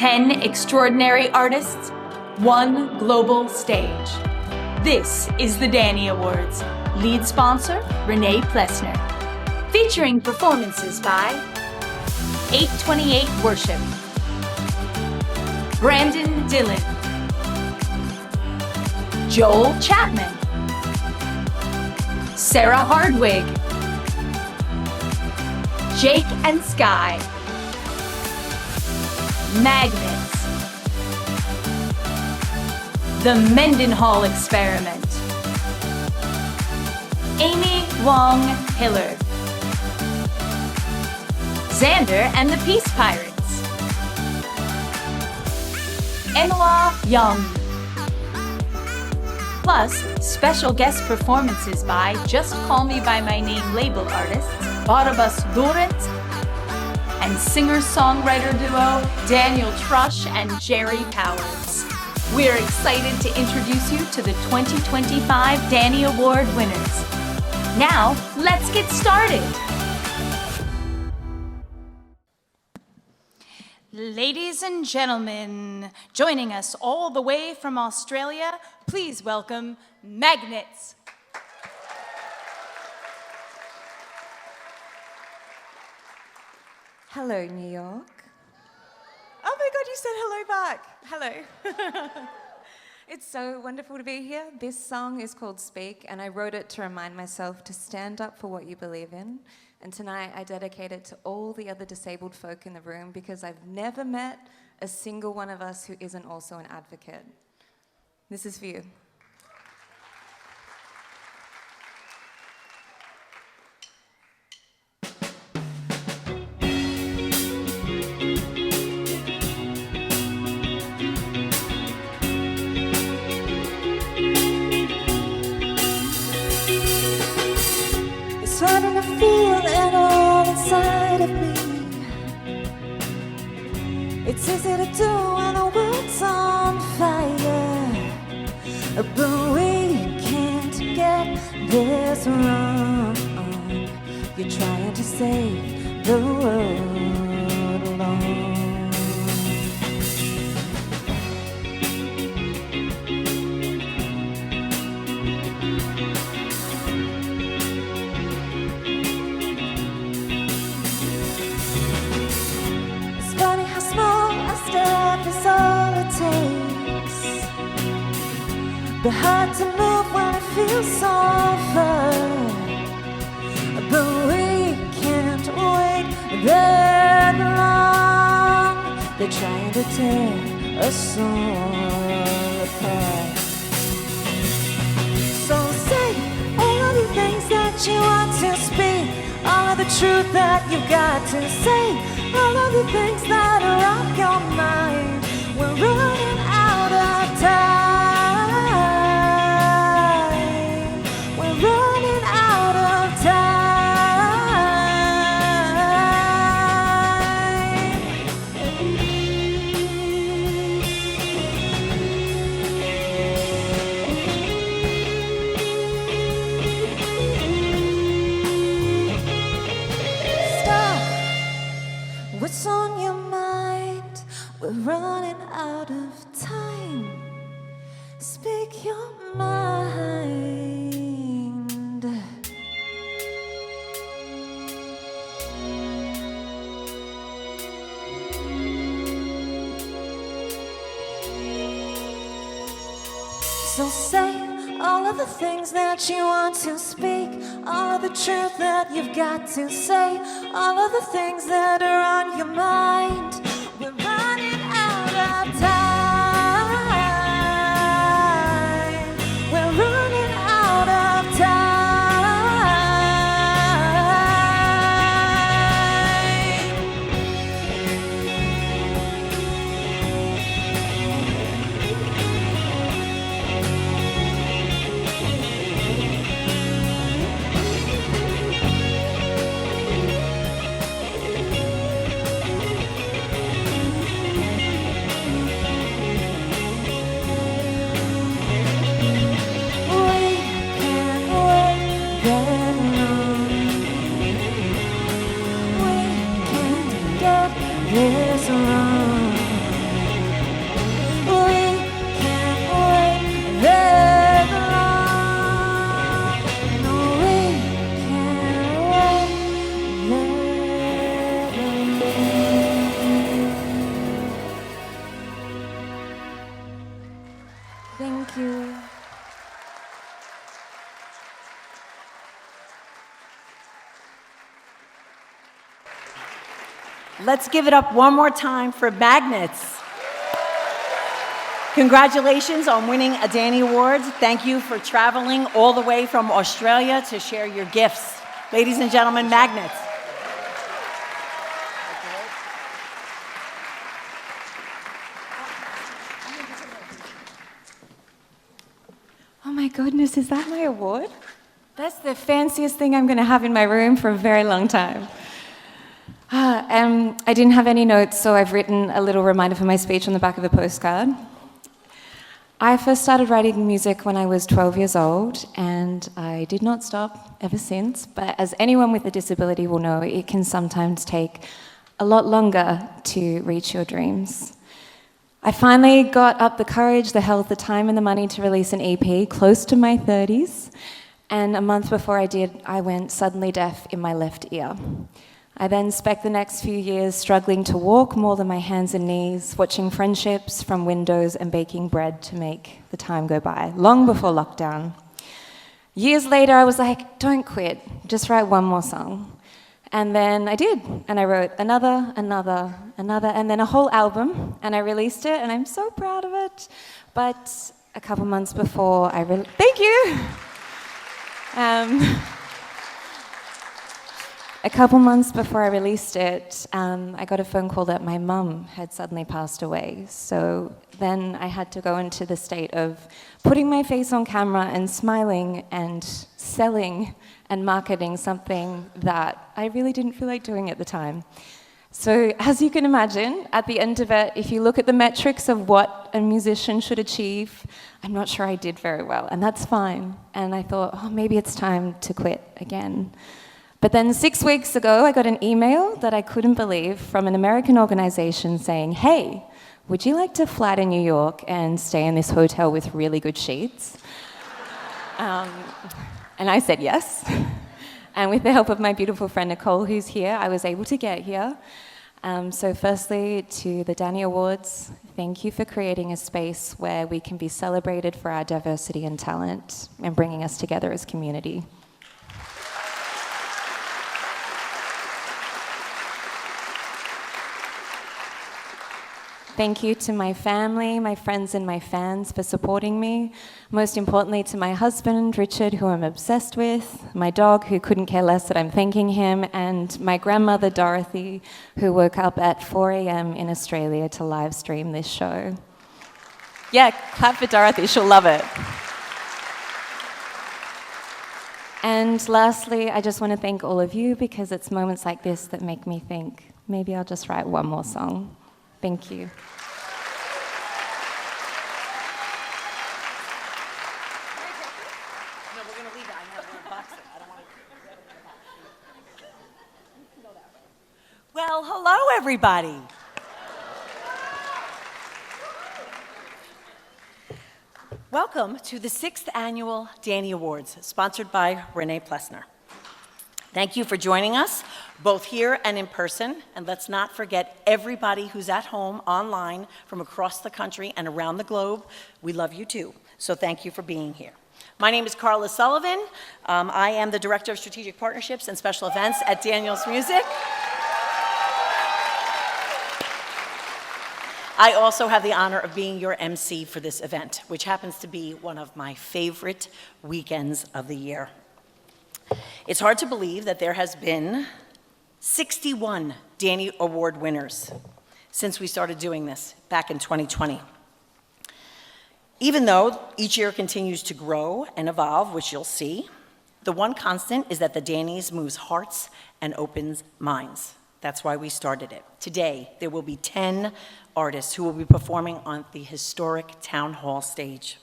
10 extraordinary artists, one global stage. This is the Danny Awards. Lead sponsor, René Plessner. Featuring performances by 828 Worship, Brandon Dillon, Joel Chapman, Sarah Hardwig, Jake and Sky, Magnets, The Mendenhall Experiment, Amy Wang-Hiller, Xander and the Peace Pirates, Enhua Young, plus special guest performances by Just Call Me By My Name label artists Barabás Lőrinc and singer-songwriter duo Daniel Trush and Gerry Powers. We're excited to introduce you to the 2025 Danny Award winners. Now, let's get started. Ladies and gentlemen, joining us all the way from Australia, please welcome Magnets. Hello, New York. Oh my God, you said hello back. Hello. It's so wonderful to be here. This song is called Speak, and I wrote it to remind myself to stand up for what you believe in. And tonight I dedicate it to all the other disabled folk in the room because I've never met a single one of us who isn't also an advocate. This is for you. Starting to feel it all inside of me. It's easy to do when the world's on fire, but we can't get this wrong. You're trying to save the world alone. Is all it takes, but hard to move when it feels so far. But we can't wait that long. They're trying to tear us all apart. So say all of the things that you want to speak, all of the truth that you've got to say, all of the things that are on your mind. We're running out of time. We're running out of Stop. What's on your mind? We're running out of time. Speak your mind. So say all of the things that you want to speak, all of the truth that you've got to say, all of the things that are on your mind. We're running out of time. We're running out of time. Let's give it up one more time for Magnets. Congratulations on winning a Danny Award. Thank you for traveling all the way from Australia to share your gifts. Ladies and gentlemen, Magnets. Oh my goodness, is that my award? That's the fanciest thing I'm going to have in my room for a very long time. I didn't have any notes, so I've written a little reminder for my speech on the back of a postcard. I first started writing music when I was 12 years old, and I did not stop ever since. But as anyone with a disability will know, it can sometimes take a lot longer to reach your dreams. I finally got up the courage, the health, the time, and the money to release an EP close to my 30s. And a month before I did, I went suddenly deaf in my left ear. I then spent the next few years struggling to walk more than my hands and knees, watching friendships from windows and baking bread to make the time go by, long before lockdown. Years later, I was like, don't quit, just write one more song. And then I did, and I wrote another, and then a whole album, and I released it, and I'm so proud of it. But a couple months before thank you! A couple months before I released it, I got a phone call that my mum had suddenly passed away. So then I had to go into the state of putting my face on camera and smiling and selling and marketing something that I really didn't feel like doing at the time. So as you can imagine, at the end of it, if you look at the metrics of what a musician should achieve, I'm not sure I did very well, and that's fine. And I thought, oh, maybe it's time to quit again. But then 6 weeks ago, I got an email that I couldn't believe from an American organization saying, hey, would you like to fly to New York and stay in this hotel with really good sheets? And I said yes. And with the help of my beautiful friend Nicole, who's here, I was able to get here. So firstly, to the Danny Awards, thank you for creating a space where we can be celebrated for our diversity and talent and bringing us together as community. Thank you to my family, my friends, and my fans for supporting me. Most importantly, to my husband, Richard, who I'm obsessed with, my dog, who couldn't care less that I'm thanking him, and my grandmother, Dorothy, who woke up at 4 a.m. in Australia to live stream this show. Yeah, clap for Dorothy, she'll love it. And lastly, I just want to thank all of you, because it's moments like this that make me think, maybe I'll just write one more song. Thank you. No, we're going to leave it. I have a box. I don't want to. Well, hello, everybody. Welcome to the 6th Annual Danny Awards, sponsored by René Plessner. Thank you for joining us, both here and in person. And let's not forget everybody who's at home, online, from across the country and around the globe. We love you too, so thank you for being here. My name is Carla Sullivan. I am the Director of Strategic Partnerships and Special Events at Daniel's Music. I also have the honor of being your MC for this event, which happens to be one of my favorite weekends of the year. It's hard to believe that there has been 61 Danny Award winners since we started doing this back in 2020. Even though each year continues to grow and evolve, which you'll see, the one constant is that the Danny's moves hearts and opens minds. That's why we started it. Today, there will be 10 artists who will be performing on the historic Town Hall stage.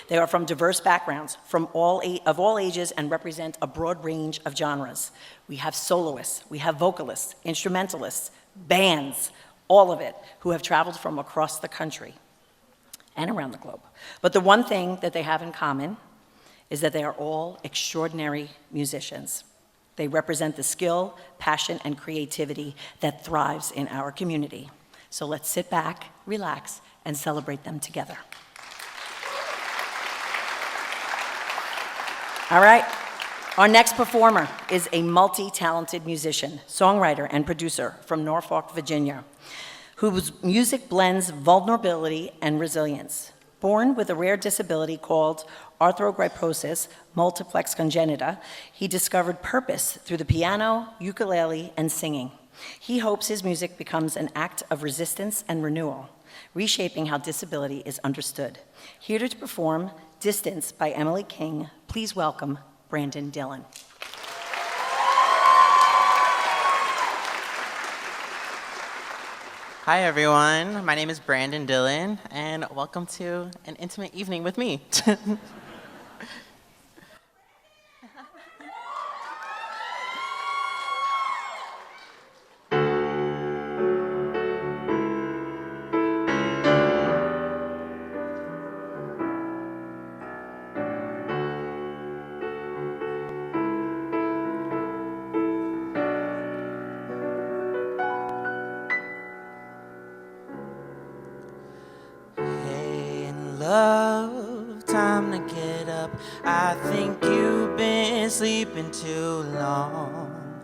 They are from diverse backgrounds, of all ages, and represent a broad range of genres. We have soloists, we have vocalists, instrumentalists, bands, all of it, who have traveled from across the country and around the globe. But the one thing that they have in common is that they are all extraordinary musicians. They represent the skill, passion, and creativity that thrives in our community. So let's sit back, relax, and celebrate them together. All right, Our next performer is a multi-talented musician, songwriter, and producer from Norfolk, Virginia, whose music blends vulnerability and resilience. Born with a rare disability called arthrogryposis multiplex congenita, he discovered purpose through the piano, ukulele, and singing. He hopes his music becomes an act of resistance and renewal, reshaping how disability is understood. Here to perform Distance by Emily King, please welcome Brandon Dillon. Hi everyone, my name is Brandon Dillon, and welcome to an intimate evening with me. Love, time to get up. I think you've been sleeping too long.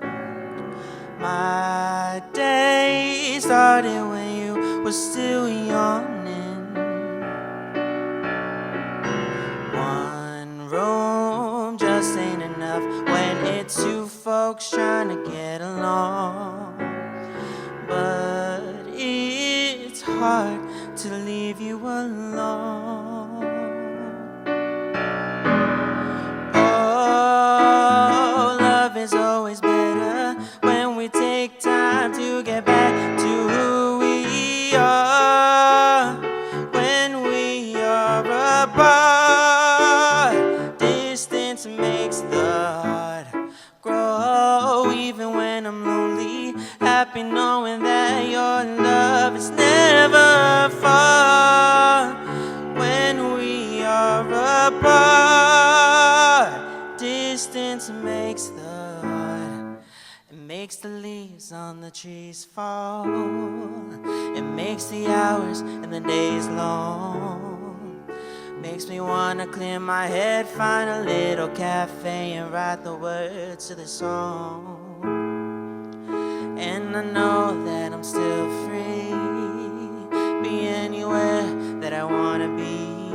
My day started when you were still yawning. One room just ain't enough when it's two folks trying to get along. But it's hard to leave you alone. Oh, love is always better when we take time to get back to who we are. When we are apart, distance makes the heart grow. Even when I'm lonely, happy knowing that your love is never far. When we are apart, distance makes the heart. It makes the leaves on the trees fall. It makes the hours and the days long. Makes me wanna clear my head, find a little cafe and write the words to the song. And I know that I'm still free, be anywhere that I wanna be.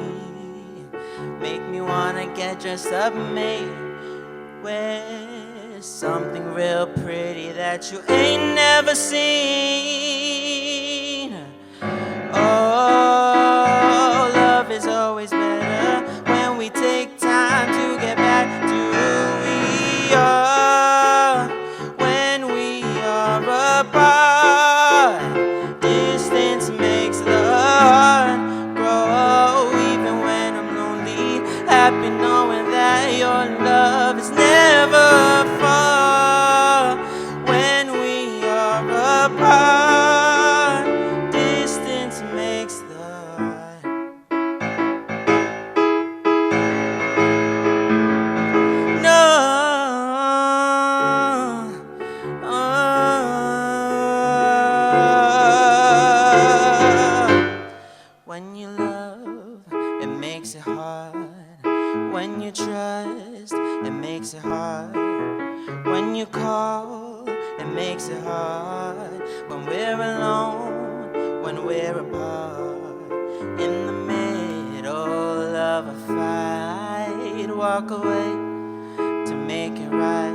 Make me wanna get dressed up and make wear something real pretty that you ain't never seen. Oh, love is always better when we take time to get back to who we are. When we are apart, distance makes the heart grow. Even when I'm lonely, happy knowing that your love is never far. When we are apart, distance makes the heart. No. When you love, it makes it hard. When you trust, it makes it hard. When you call, it makes it hard. When we're alone, when we're apart, in the middle of a fight, walk away to make it right.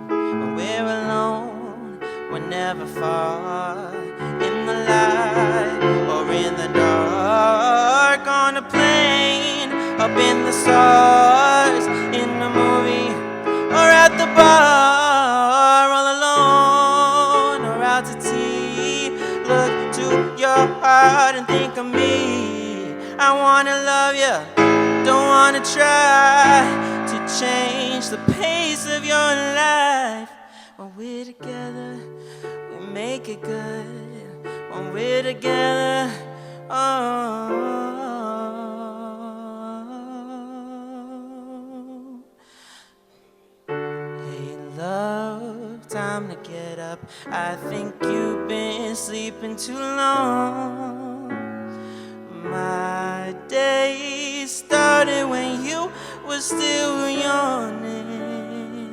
When we're alone, we're never far, in the light or in the dark, on a plane, up in the stars, in a movie, or at the bar, all alone, or out to tea. Look to your heart and think of me. I wanna love you, don't wanna try to change the pace of your life. When we're together, we make it good. When we're together, oh. Hey, love, time to get up. I think you've been sleeping too long. My day started when you were still yawning.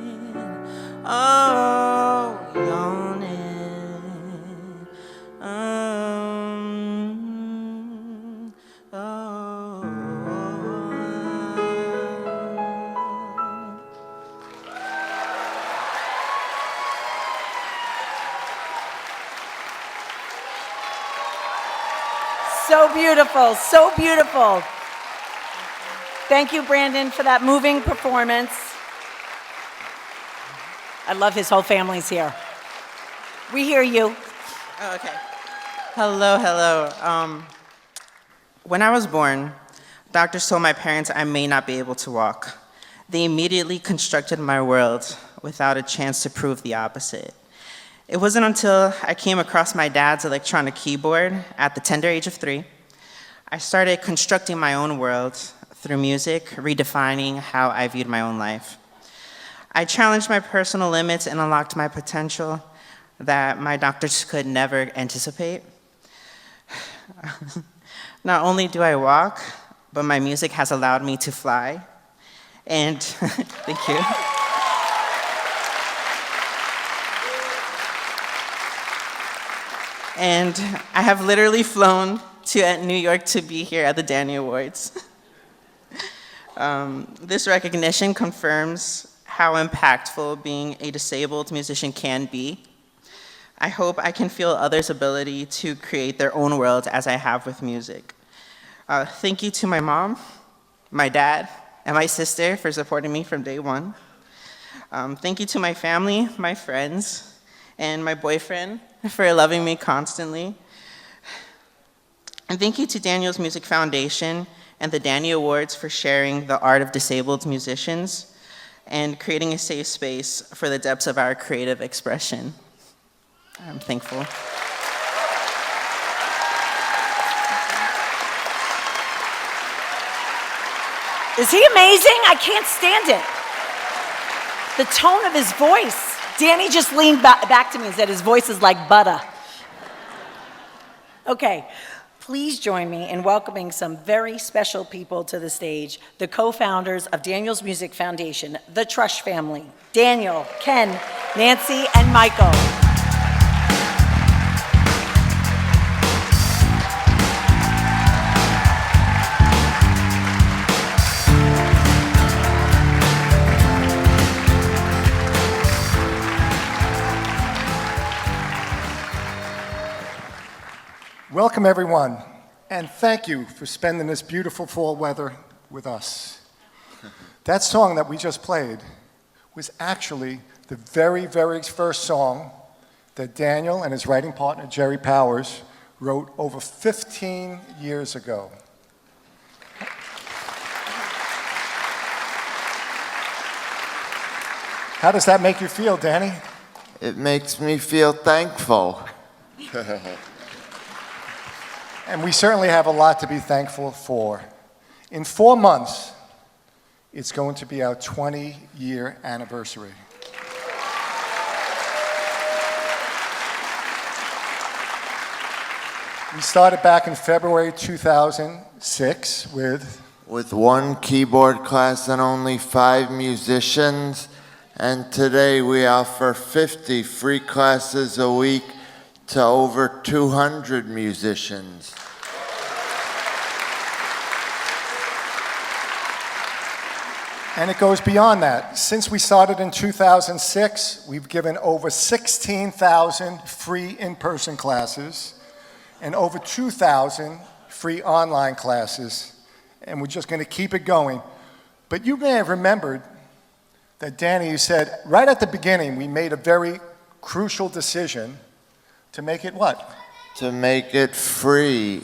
So beautiful, so beautiful. Thank you, Brandon, for that moving performance. I love his whole family's here. We hear you. Oh, okay. Hello, hello. When I was born, doctors told my parents I may not be able to walk. They immediately constructed my world without a chance to prove the opposite. It wasn't until I came across my dad's electronic keyboard at the tender age of 3, I started constructing my own world through music, redefining how I viewed my own life. I challenged my personal limits and unlocked my potential that my doctors could never anticipate. Not only do I walk, but my music has allowed me to fly. And thank you. And I have literally flown to New York to be here at the Daniel Awards. This recognition confirms how impactful being a disabled musician can be. I hope I can feel others' ability to create their own world as I have with music. Thank you to my mom, my dad, and my sister for supporting me from day one. Thank you to my family, my friends, and my boyfriend for loving me constantly. And thank you to Daniel's Music Foundation and the Daniel Awards for sharing the art of disabled musicians and creating a safe space for the depths of our creative expression. I'm thankful. Is he amazing? I can't stand it. The tone of his voice. Danny just leaned back to me and said his voice is like butter. Okay, please join me in welcoming some very special people to the stage, the co-founders of Daniel's Music Foundation, the Trush family, Daniel, Ken, Nancy, and Michael. Welcome, everyone, and thank you for spending this beautiful fall weather with us. That song that we just played was actually the very, very first song that Daniel and his writing partner, Gerry Powers, wrote over 15 years ago. How does that make you feel, Danny? It makes me feel thankful. And we certainly have a lot to be thankful for. In 4 months, it's going to be our 20-year anniversary. We started back in February 2006 with one keyboard class and only 5 musicians. And today we offer 50 free classes a week to over 200 musicians. And it goes beyond that. Since we started in 2006, we've given over 16,000 free in-person classes and over 2,000 free online classes. And we're just going to keep it going. But you may have remembered that Danny, you said right at the beginning, we made a very crucial decision to make it what? To make it free.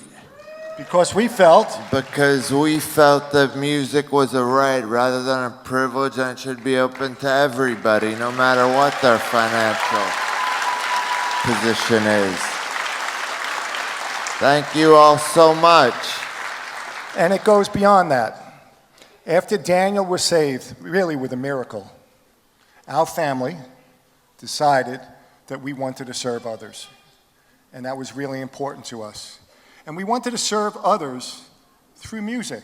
Because we felt that music was a right rather than a privilege, and it should be open to everybody, no matter what their financial position is. Thank you all so much. And it goes beyond that. After Daniel was saved, really with a miracle, our family decided that we wanted to serve others. And that was really important to us. And we wanted to serve others through music,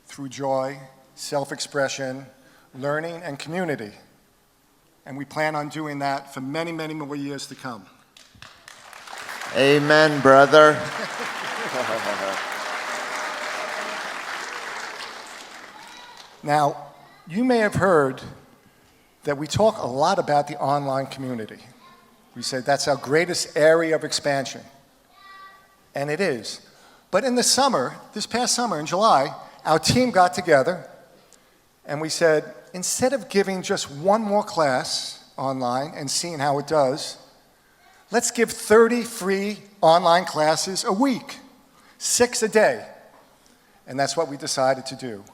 through joy, self-expression, learning, and community. And we plan on doing that for many, many more years to come. Amen, brother. Now, you may have heard that we talk a lot about the online community. We say that's our greatest area of expansion. And it is. But in the summer, this past summer in July, our team got together and we said, instead of giving just one more class online and seeing how it does, let's give 30 free online classes a week, 6 a day. And that's what we decided to do.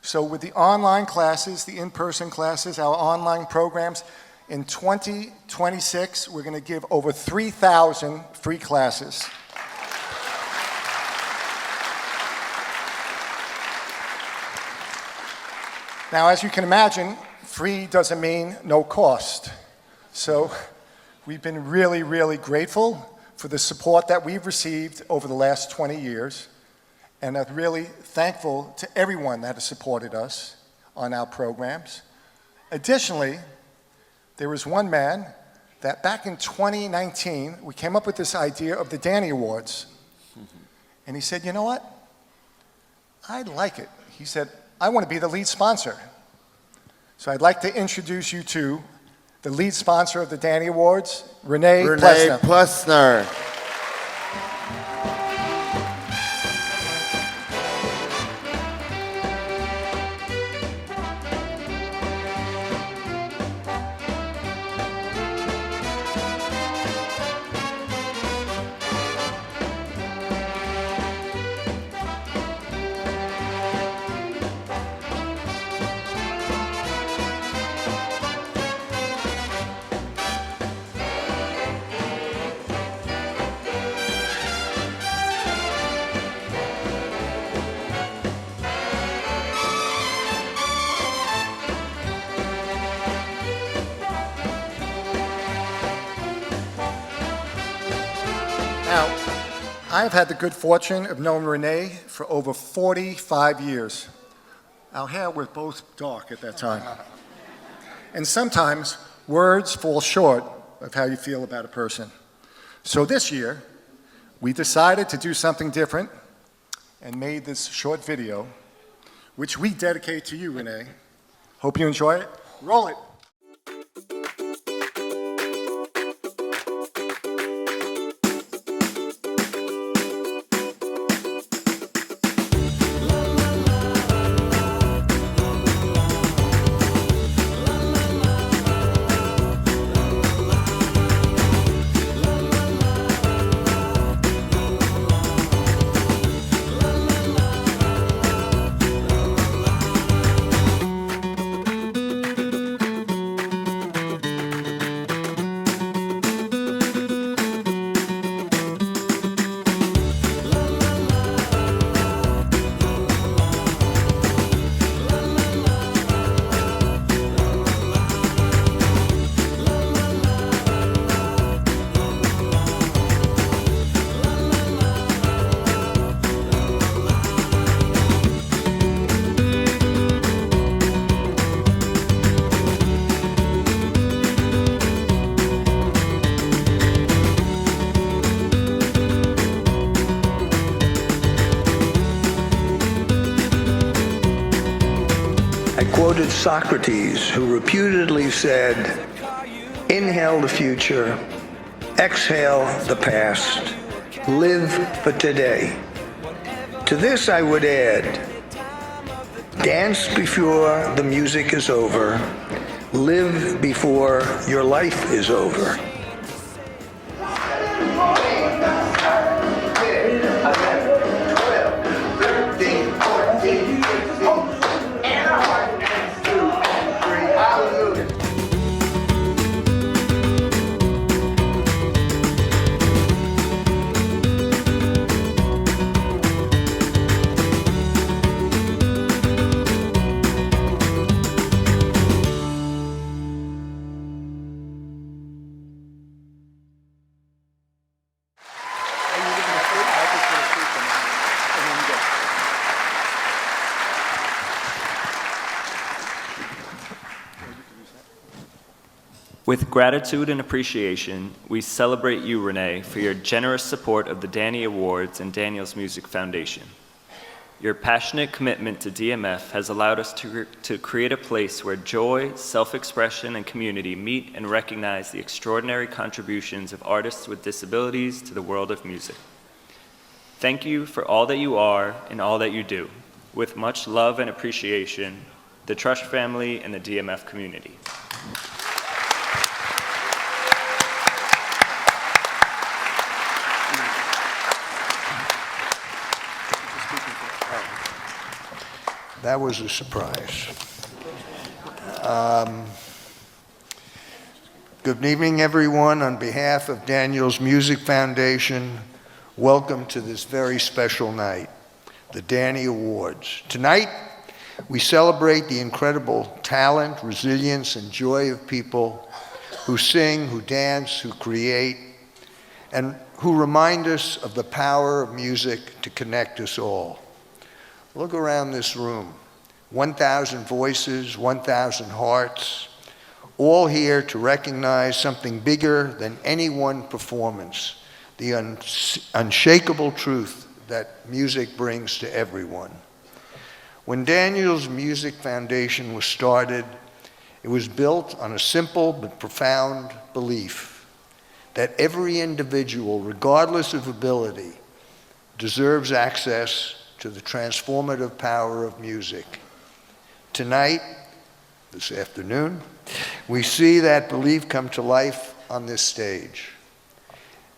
So with the online classes, the in-person classes, our online programs, in 2026, we're going to give over 3,000 free classes. Now, as you can imagine, free doesn't mean no cost. So we've been really, really grateful for the support that we've received over the last 20 years, and are really thankful to everyone that has supported us on our programs. Additionally, there was one man that back in 2019, we came up with this idea of the Danny Awards. And he said, you know what? I'd like it. He said, I want to be the lead sponsor. So I'd like to introduce you to the lead sponsor of the Danny Awards, René Plessner. Plessner. Now, I've had the good fortune of knowing René for over 45 years. Our hair was both dark at that time. And sometimes words fall short of how you feel about a person. So this year, we decided to do something different and made this short video, which we dedicate to you, René. Hope you enjoy it. Roll it. Quoted Socrates, who reputedly said, inhale the future, exhale the past, live for today. To this I would add, dance before the music is over, live before your life is over. With gratitude and appreciation, we celebrate you, René, for your generous support of the Danny Awards and Daniel's Music Foundation. Your passionate commitment to DMF has allowed us to create a place where joy, self-expression, and community meet and recognize the extraordinary contributions of artists with disabilities to the world of music. Thank you for all that you are and all that you do. With much love and appreciation, the Trush family and the DMF community. That was a surprise. Good evening, everyone. On behalf of Daniel's Music Foundation, welcome to this very special night, the Danny Awards. Tonight, we celebrate the incredible talent, resilience, and joy of people who sing, who dance, who create, and who remind us of the power of music to connect us all. Look around this room, 1,000 voices, 1,000 hearts, all here to recognize something bigger than any one performance, the unshakable truth that music brings to everyone. When Daniel's Music Foundation was started, it was built on a simple but profound belief that every individual, regardless of ability, deserves access to the transformative power of music. Tonight, this afternoon, we see that belief come to life on this stage.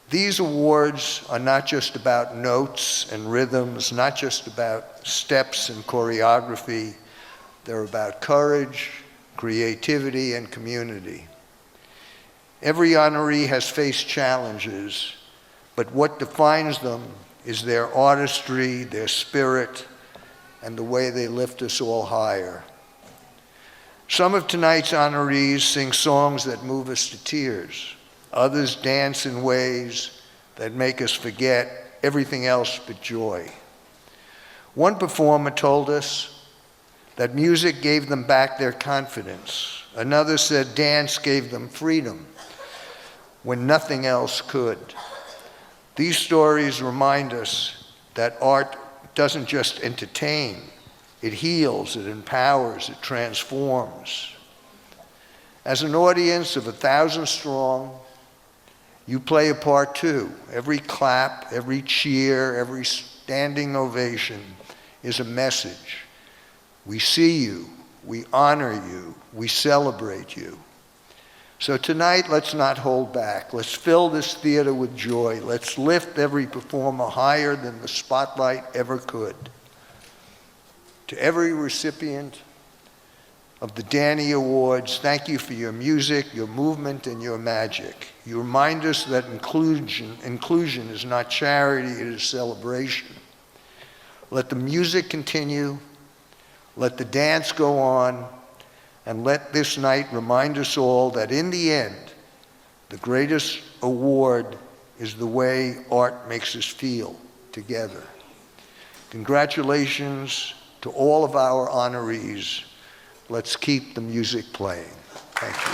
These awards are not just about notes and rhythms, not just about steps and choreography. They're about courage, creativity, and community. Every honoree has faced challenges, but what defines them is their artistry, their spirit, and the way they lift us all higher. Some of tonight's honorees sing songs that move us to tears. Others dance in ways that make us forget everything else but joy. One performer told us that music gave them back their confidence. Another said dance gave them freedom when nothing else could. These stories remind us that art doesn't just entertain, it heals, it empowers, it transforms. As an audience of 1,000 strong, you play a part too. Every clap, every cheer, every standing ovation is a message. We see you, we honor you, we celebrate you. So tonight, let's not hold back. Let's fill this theater with joy. Let's lift every performer higher than the spotlight ever could. To every recipient of the Danny Awards, thank you for your music, your movement, and your magic. You remind us that inclusion is not charity, it is celebration. Let the music continue, let the dance go on, and let this night remind us all that in the end, the greatest award is the way art makes us feel together. Congratulations to all of our honorees. Let's keep the music playing. Thank you.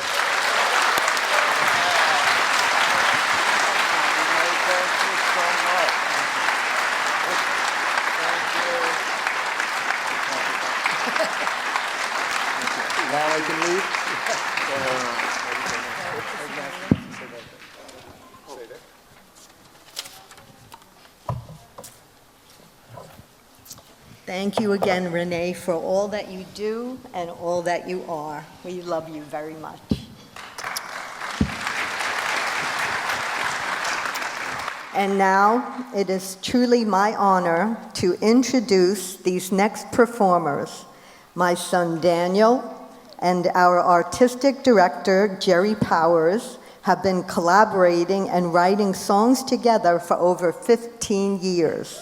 Now I can leave? Thank you again, René, for all that you do and all that you are. We love you very much. And now it is truly my honor to introduce these next performers, my son Daniel and our artistic director, Gerry Powers, have been collaborating and writing songs together for over 15 years.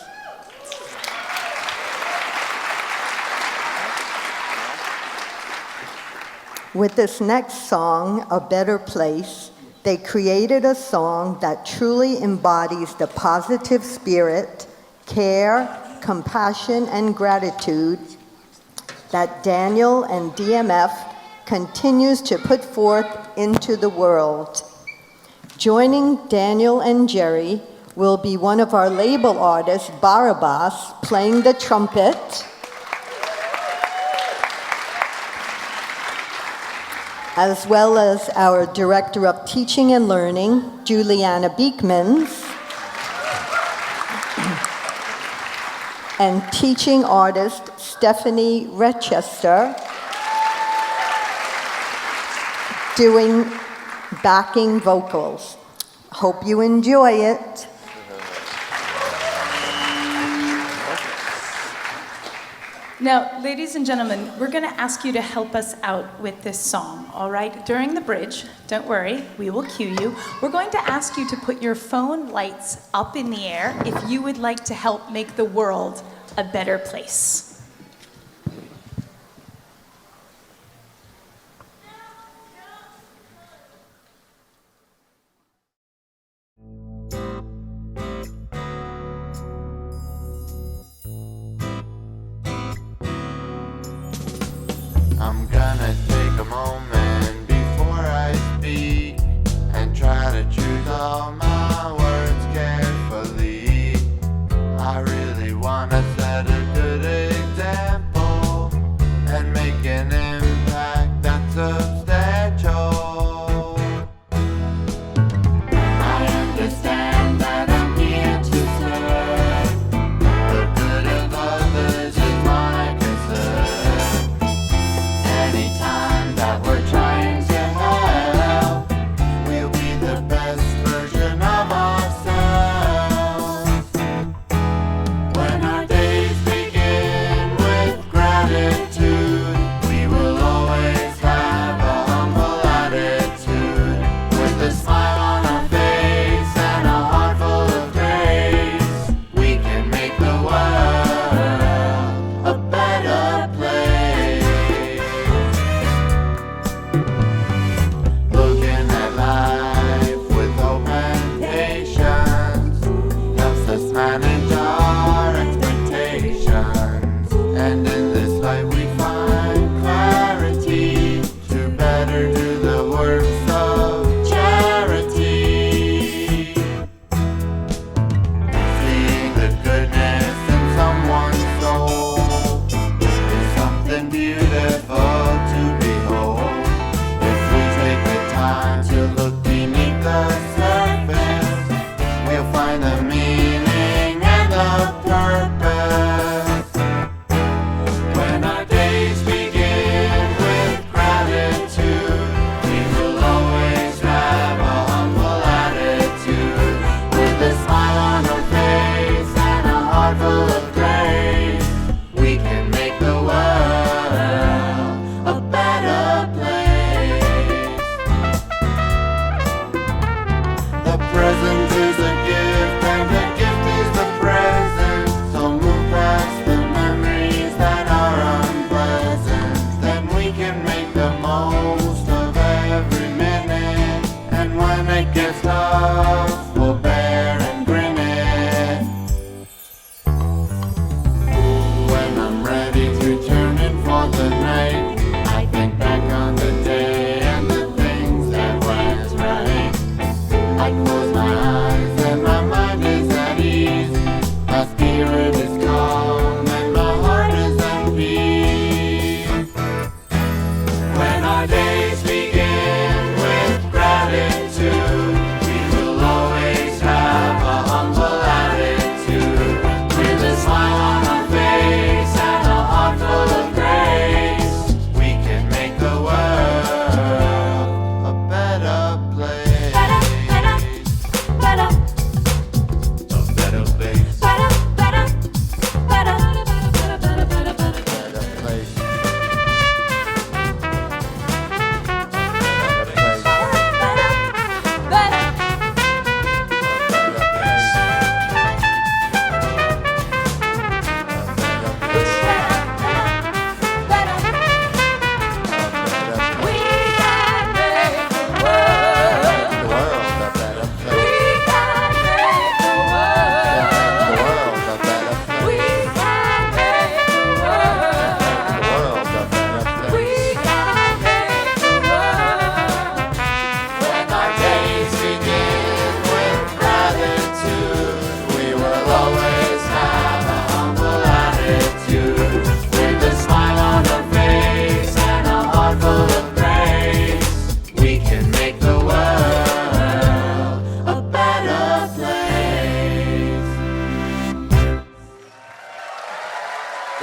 With this next song, A Better Place, they created a song that truly embodies the positive spirit, care, compassion, and gratitude that Daniel and DMF continues to put forth into the world. Joining Daniel and Gerry will be one of our label artists, Barabás, playing the trumpet, as well as our Director of Teaching and Learning, Juliana Beekmans, and teaching artist Stefani Recheshter doing backing vocals. Hope you enjoy it. Now, ladies and gentlemen, we're going to ask you to help us out with this song, all right? During the bridge, don't worry, we will cue you. We're going to ask you to put your phone lights up in the air if you would like to help make the world a better place. I'm gonna take a moment before I speak and try to choose all my words carefully. I really wanna set a good example and make an impact that's substantial. I understand that I'm here to serve. The good of others is my concern.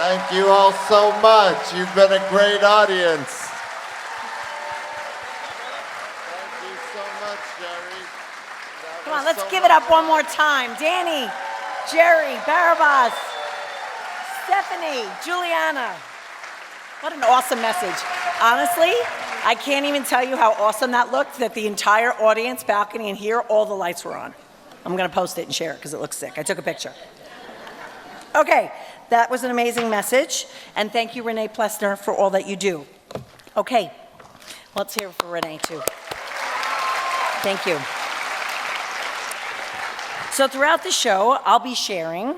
Thank you all so much. You've been a great audience. Thank you so much, Gerry. Come on, let's give it up one more time. Danny, Gerry, Barabás, Stefani, Juliana. What an awesome message. Honestly, I can't even tell you how awesome that looked, that the entire audience, balcony, and here, all the lights were on. I'm going to post it and share it because it looks sick. I took a picture. Okay, that was an amazing message. And thank you, René Plessner, for all that you do. Okay, let's hear it for René, too. Thank you. So throughout the show, I'll be sharing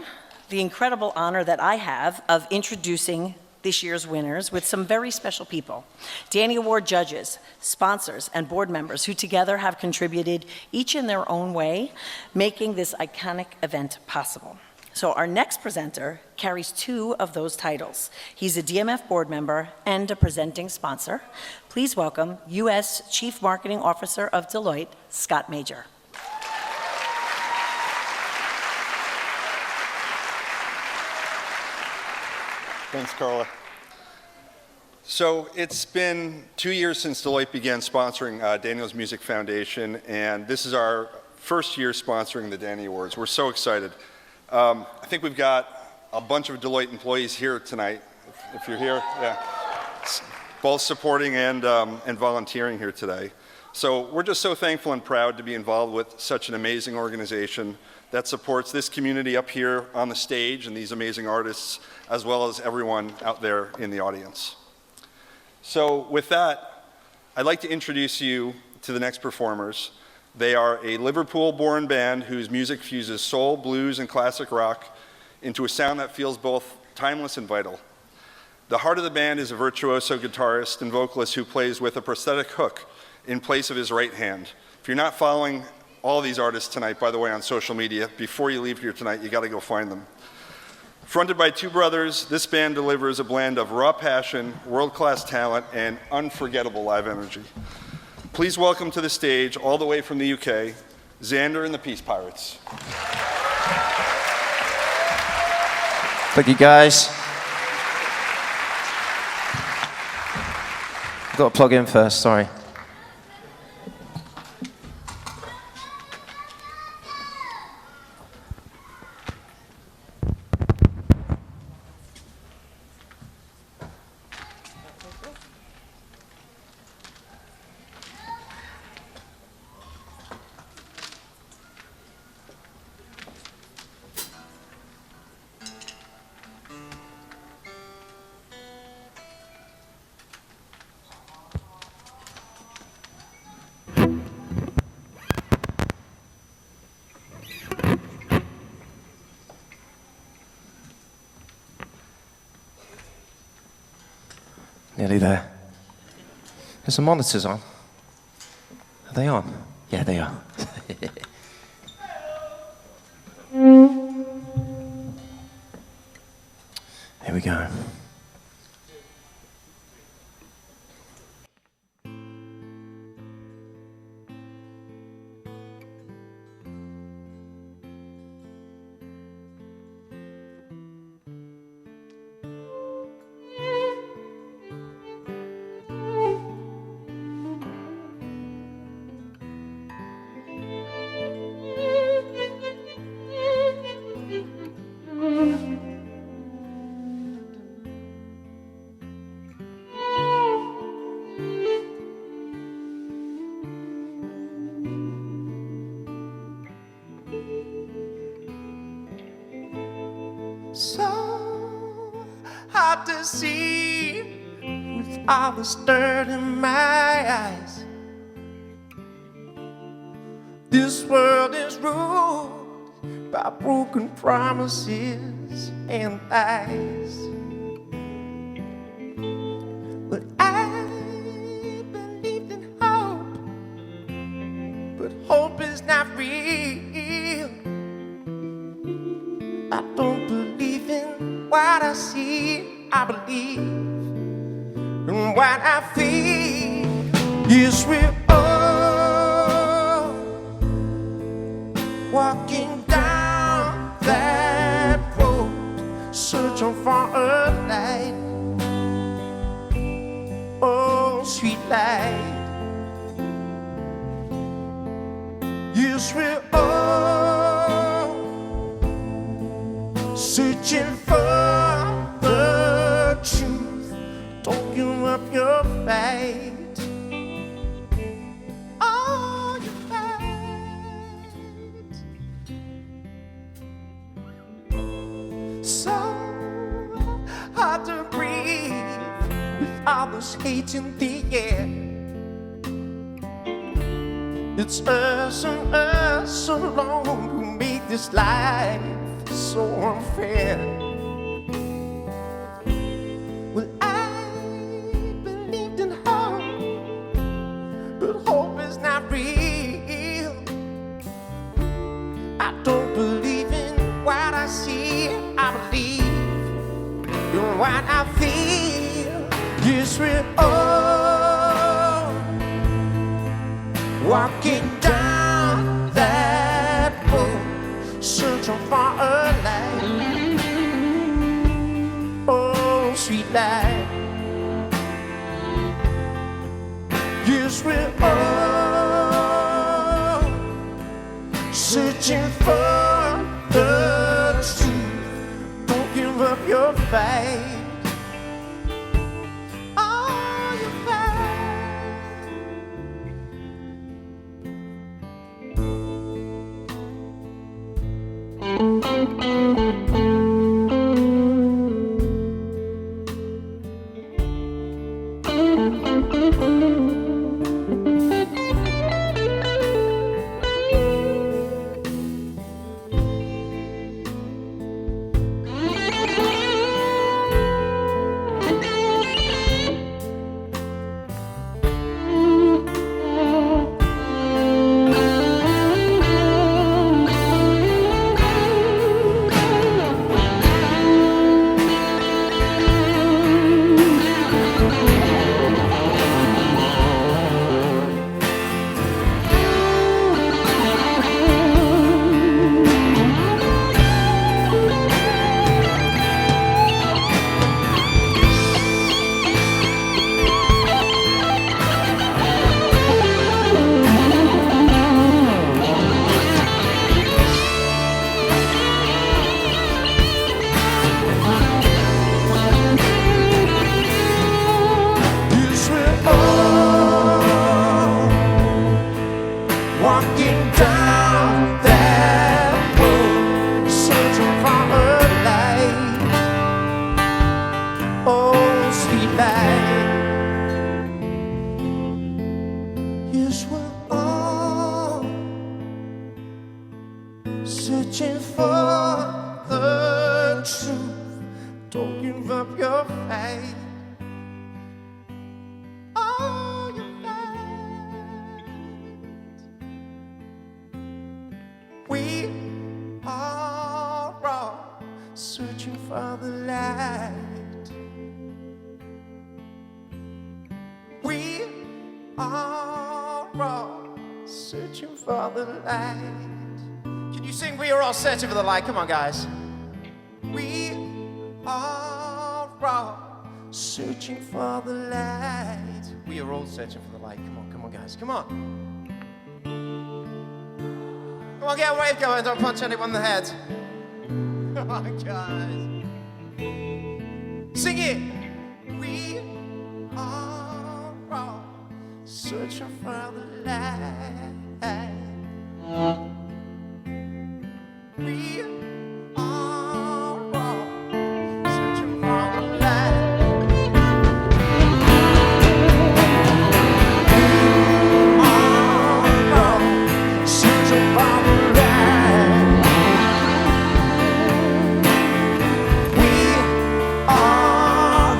the incredible honor that I have of introducing this year's winners with some very special people. Danny Award judges, sponsors, and board members who together have contributed, each in their own way, making this iconic event possible. So our next presenter carries 2 of those titles. He's a DMF board member and a presenting sponsor. Please welcome U.S. Chief Marketing Officer of Deloitte, Scott Major. Thanks, Carla. So it's been 2 years since Deloitte began sponsoring Daniel's Music Foundation, and this is our first year sponsoring the Danny Awards. We're so excited. I think we've got a bunch of Deloitte employees here tonight, if you're here, yeah, both supporting and volunteering here today. So we're just so thankful and proud to be involved with such an amazing organization that supports this community up here on the stage and these amazing artists, as well as everyone out there in the audience. So with that, I'd like to introduce you to the next performers. They are a Liverpool-born band whose music fuses soul, blues, and classic rock into a sound that feels both timeless and vital. The heart of the band is a virtuoso guitarist and vocalist who plays with a prosthetic hook in place of his right hand. If you're not following all these artists tonight, by the way, on social media, before you leave here tonight, you gotta go find them. Fronted by 2 brothers, this band delivers a blend of raw passion, world-class talent, and unforgettable live energy. Please welcome to the stage, all the way from the UK, Xander and the Peace Pirates. Thank you, guys. I've got to plug in first, sorry. Nearly there. There's some monitors on. Are they on? Yeah, they are. Here we go. So hard to see with all the dirt in my eyes. This world is ruled by broken promises and lies. But I believed in hope, but hope is not real. I don't believe in what I see, I believe in what I feel. Yes, we're all walking down that road, searching searching for a light. Oh, sweet light. Yes, we're all searching for the truth. Don't give up your fight. Oh, your fight. So hard to breathe with all this hate in the air. It's us and us alone who make this life so unfair. Well, I believed in hope, but hope is not real. I don't believe in what I see, I believe in what I feel. Yes, we're all walking down that road, searching for a light. Oh, sweet light. Yes, we're all searching for the truth. Don't give up your fight. Oh, your fight. Searching for the truth. Don't give up your fight. Oh, your fight. We are all searching for the light. We are all searching for the light. Can you sing "We Are All Searching for the Light"? Come on, guys. We are all searching for the light. We are all searching for the light. Come on, guys. Come on. Come on, get a wave going. Don't punch anyone in the head. Come on, guys. Sing it. We are all searching for the light. We are all searching for the light. We are all searching for the light. We are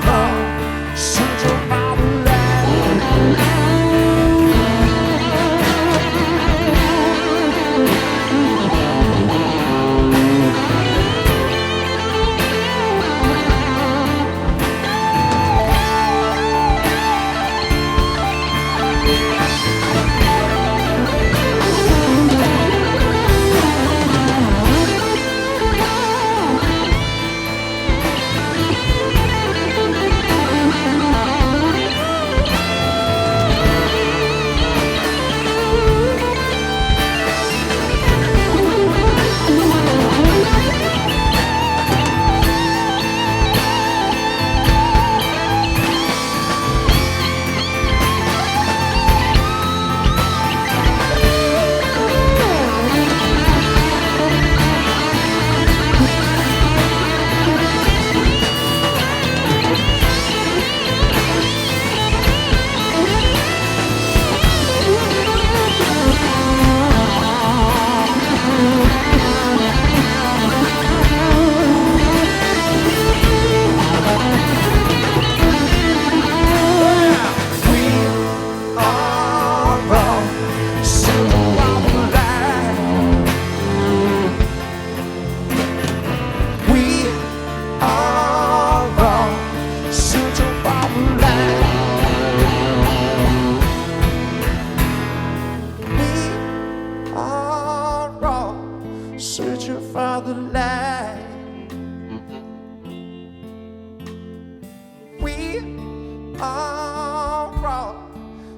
are all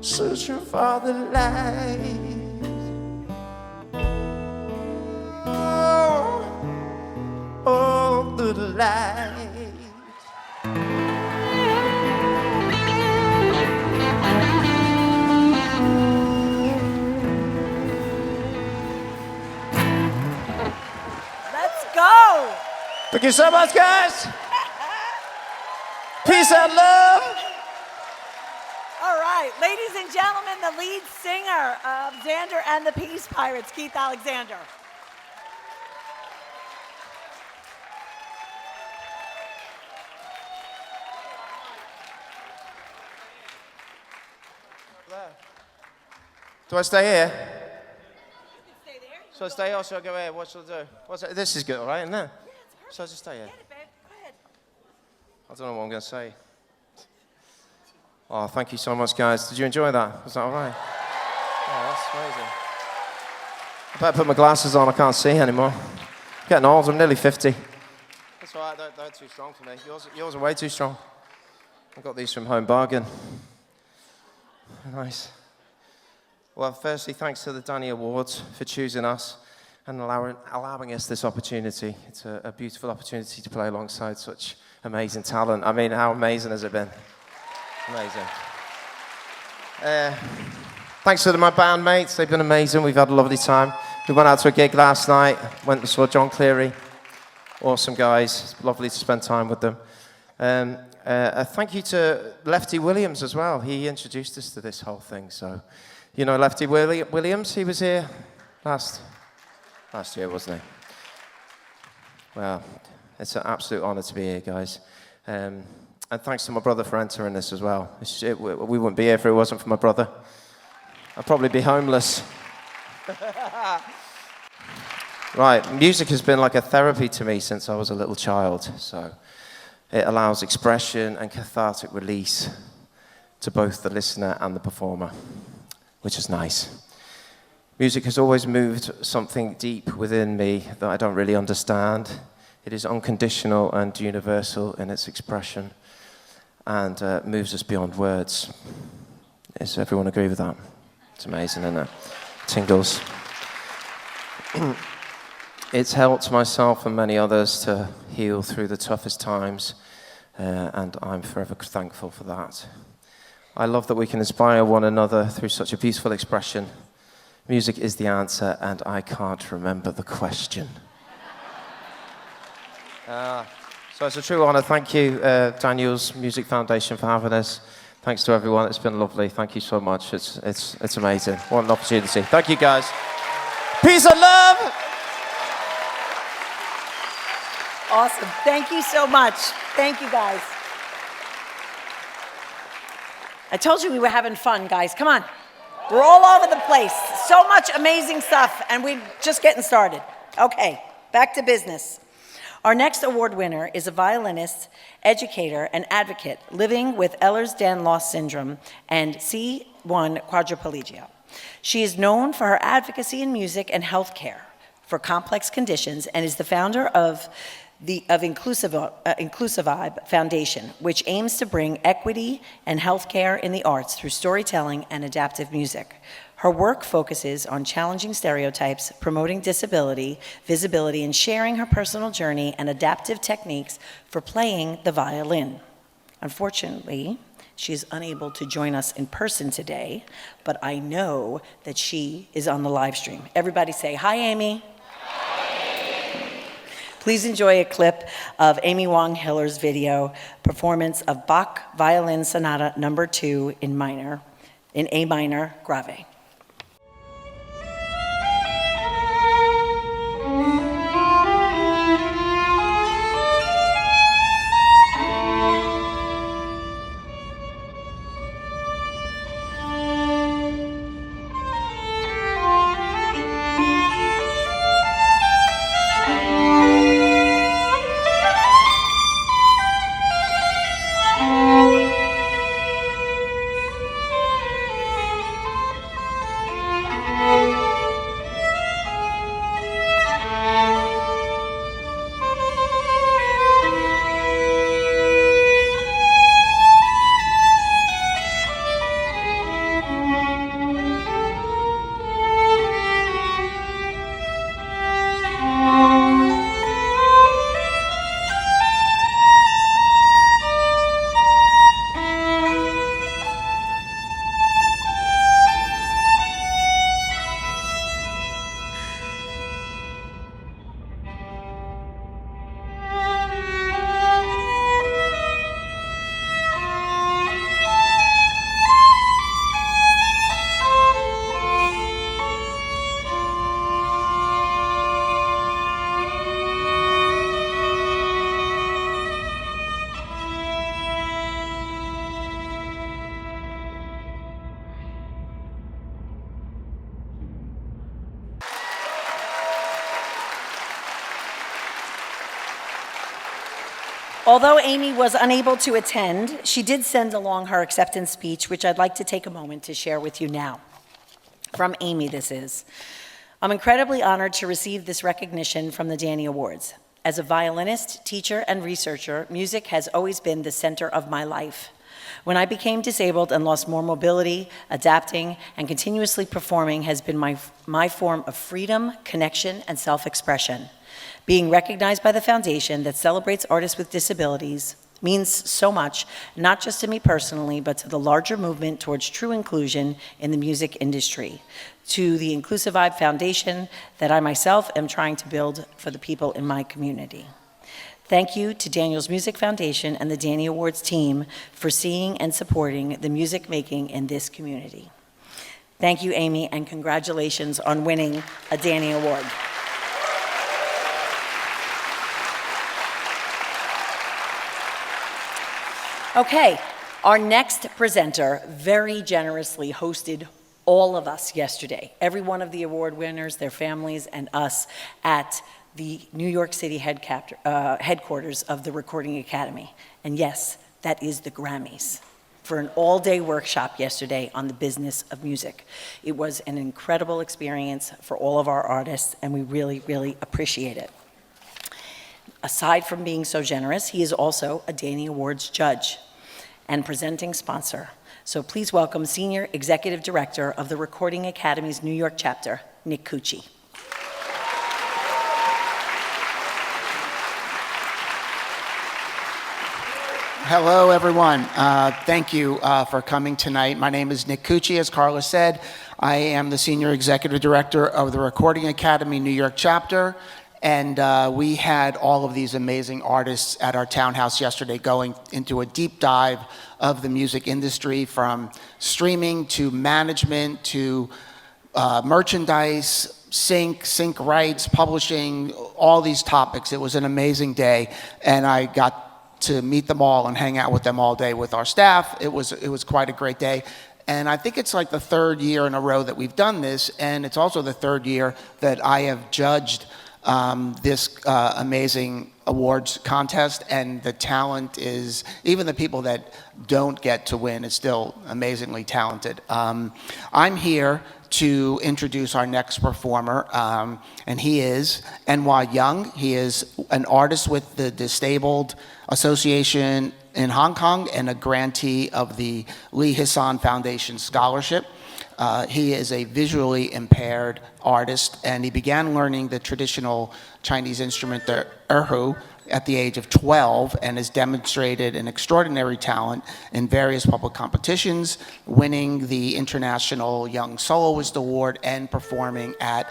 searching for the light. Oh, the light. Let's go! Thank you so much, guys. Peace and love. All right, ladies and gentlemen, the lead singer of Xander and the Peace Pirates, Keith Alexander. Do I stay here? You can stay there. Shall I stay or shall I go here? What shall I do? This is good, all right, isn't it? Yeah, it's perfect. Shall I just stay here? Get it, babe. Go ahead. I don't know what I'm going to say. Oh, thank you so much, guys. Did you enjoy that? Was that all right? Oh, that's amazing. I better put my glasses on. I can't see anymore. I'm getting old. I'm nearly 50. That's all right. They're too strong for me. Yours are way too strong. I got these from Home Bargain. Nice. Well, firstly, thanks to the Danny Awards for choosing us and allowing us this opportunity. It's a beautiful opportunity to play alongside such amazing talent. I mean, how amazing has it been? Amazing. Thanks to my bandmates. They've been amazing. We've had a lovely time. We went out to a gig last night. Went and saw John Cleary. Awesome guys. It's lovely to spend time with them. Thank you to Lefty Williams as well. He introduced us to this whole thing. So, you know Lefty Williams? He was here last year, wasn't he? Well, it's an absolute honor to be here, guys. And thanks to my brother for entering this as well. We wouldn't be here if it wasn't for my brother. I'd probably be homeless. Right, music has been like a therapy to me since I was a little child. So it allows expression and cathartic release to both the listener and the performer, which is nice. Music has always moved something deep within me that I don't really understand. It is unconditional and universal in its expression and moves us beyond words. Does everyone agree with that? It's amazing, isn't it? Tingles. It's helped myself and many others to heal through the toughest times, and I'm forever thankful for that. I love that we can inspire one another through such a beautiful expression. Music is the answer, and I can't remember the question. So it's a true honor. Thank you, Daniel's Music Foundation, for having us. Thanks to everyone. It's been lovely. Thank you so much. It's amazing. What an opportunity. Thank you, guys. Peace and love. Awesome. Thank you so much. Thank you, guys. I told you we were having fun, guys. Come on. We're all over the place. So much amazing stuff, and we're just getting started. Okay, back to business. Our next award winner is a violinist, educator, and advocate living with Ehlers-Danlos syndrome and C1 quadriplegia. She is known for her advocacy in music and healthcare for complex conditions and is the founder of Inclusivibe Foundation, which aims to bring equity and healthcare in the arts through storytelling and adaptive music. Her work focuses on challenging stereotypes, promoting disability, visibility, and sharing her personal journey and adaptive techniques for playing the violin. Unfortunately, she is unable to join us in person today, but I know that she is on the live stream. Everybody say, hi, Amy. Please enjoy a clip of Amy Wang-Hiller's video performance of Bach Violin Sonata No. 2 in A minor grave. Although Amy was unable to attend, she did send along her acceptance speech, which I'd like to take a moment to share with you now. From Amy, this is. I'm incredibly honored to receive this recognition from the Danny Awards. As a violinist, teacher, and researcher, music has always been the center of my life. When I became disabled and lost more mobility, adapting and continuously performing has been my form of freedom, connection, and self-expression. Being recognized by the foundation that celebrates artists with disabilities means so much, not just to me personally, but to the larger movement towards true inclusion in the music industry, to the Inclusive Vibe Foundation that I myself am trying to build for the people in my community. Thank you to Daniel's Music Foundation and the Danny Awards team for seeing and supporting the music making in this community. Thank you, Amy, and congratulations on winning a Danny Award. Okay, our next presenter very generously hosted all of us yesterday, every one of the award winners, their families, and us at the New York City headquarters of the Recording Academy. And yes, that is the Grammys, for an all-day workshop yesterday on the business of music. It was an incredible experience for all of our artists, and we really, really appreciate it. Aside from being so generous, he is also a Danny Awards judge and presenting sponsor. So please welcome Senior Executive Director of the Recording Academy's New York chapter, Nick Cucci. Hello, everyone. Thank you for coming tonight. My name is Nick Cucci, as Carla said. I am the Senior Executive Director of the Recording Academy New York chapter. And we had all of these amazing artists at our townhouse yesterday going into a deep dive of the music industry, from streaming to management to merchandise, sync rights, publishing, all these topics. It was an amazing day, and I got to meet them all and hang out with them all day with our staff. It was quite a great day. And I think it's like the third year in a row that we've done this, and it's also the third year that I have judged this amazing awards contest, and the talent is, even the people that don't get to win, is still amazingly talented. I'm here to introduce our next performer, and he is Enhua Young. He is an artist with the Disabled Association in Hong Kong and a grantee of the Lee Hassan Foundation Scholarship. He is a visually impaired artist, and he began learning the traditional Chinese instrument, the erhu, at the age of 12, and has demonstrated an extraordinary talent in various public competitions, winning the International Young Soloist Award and performing at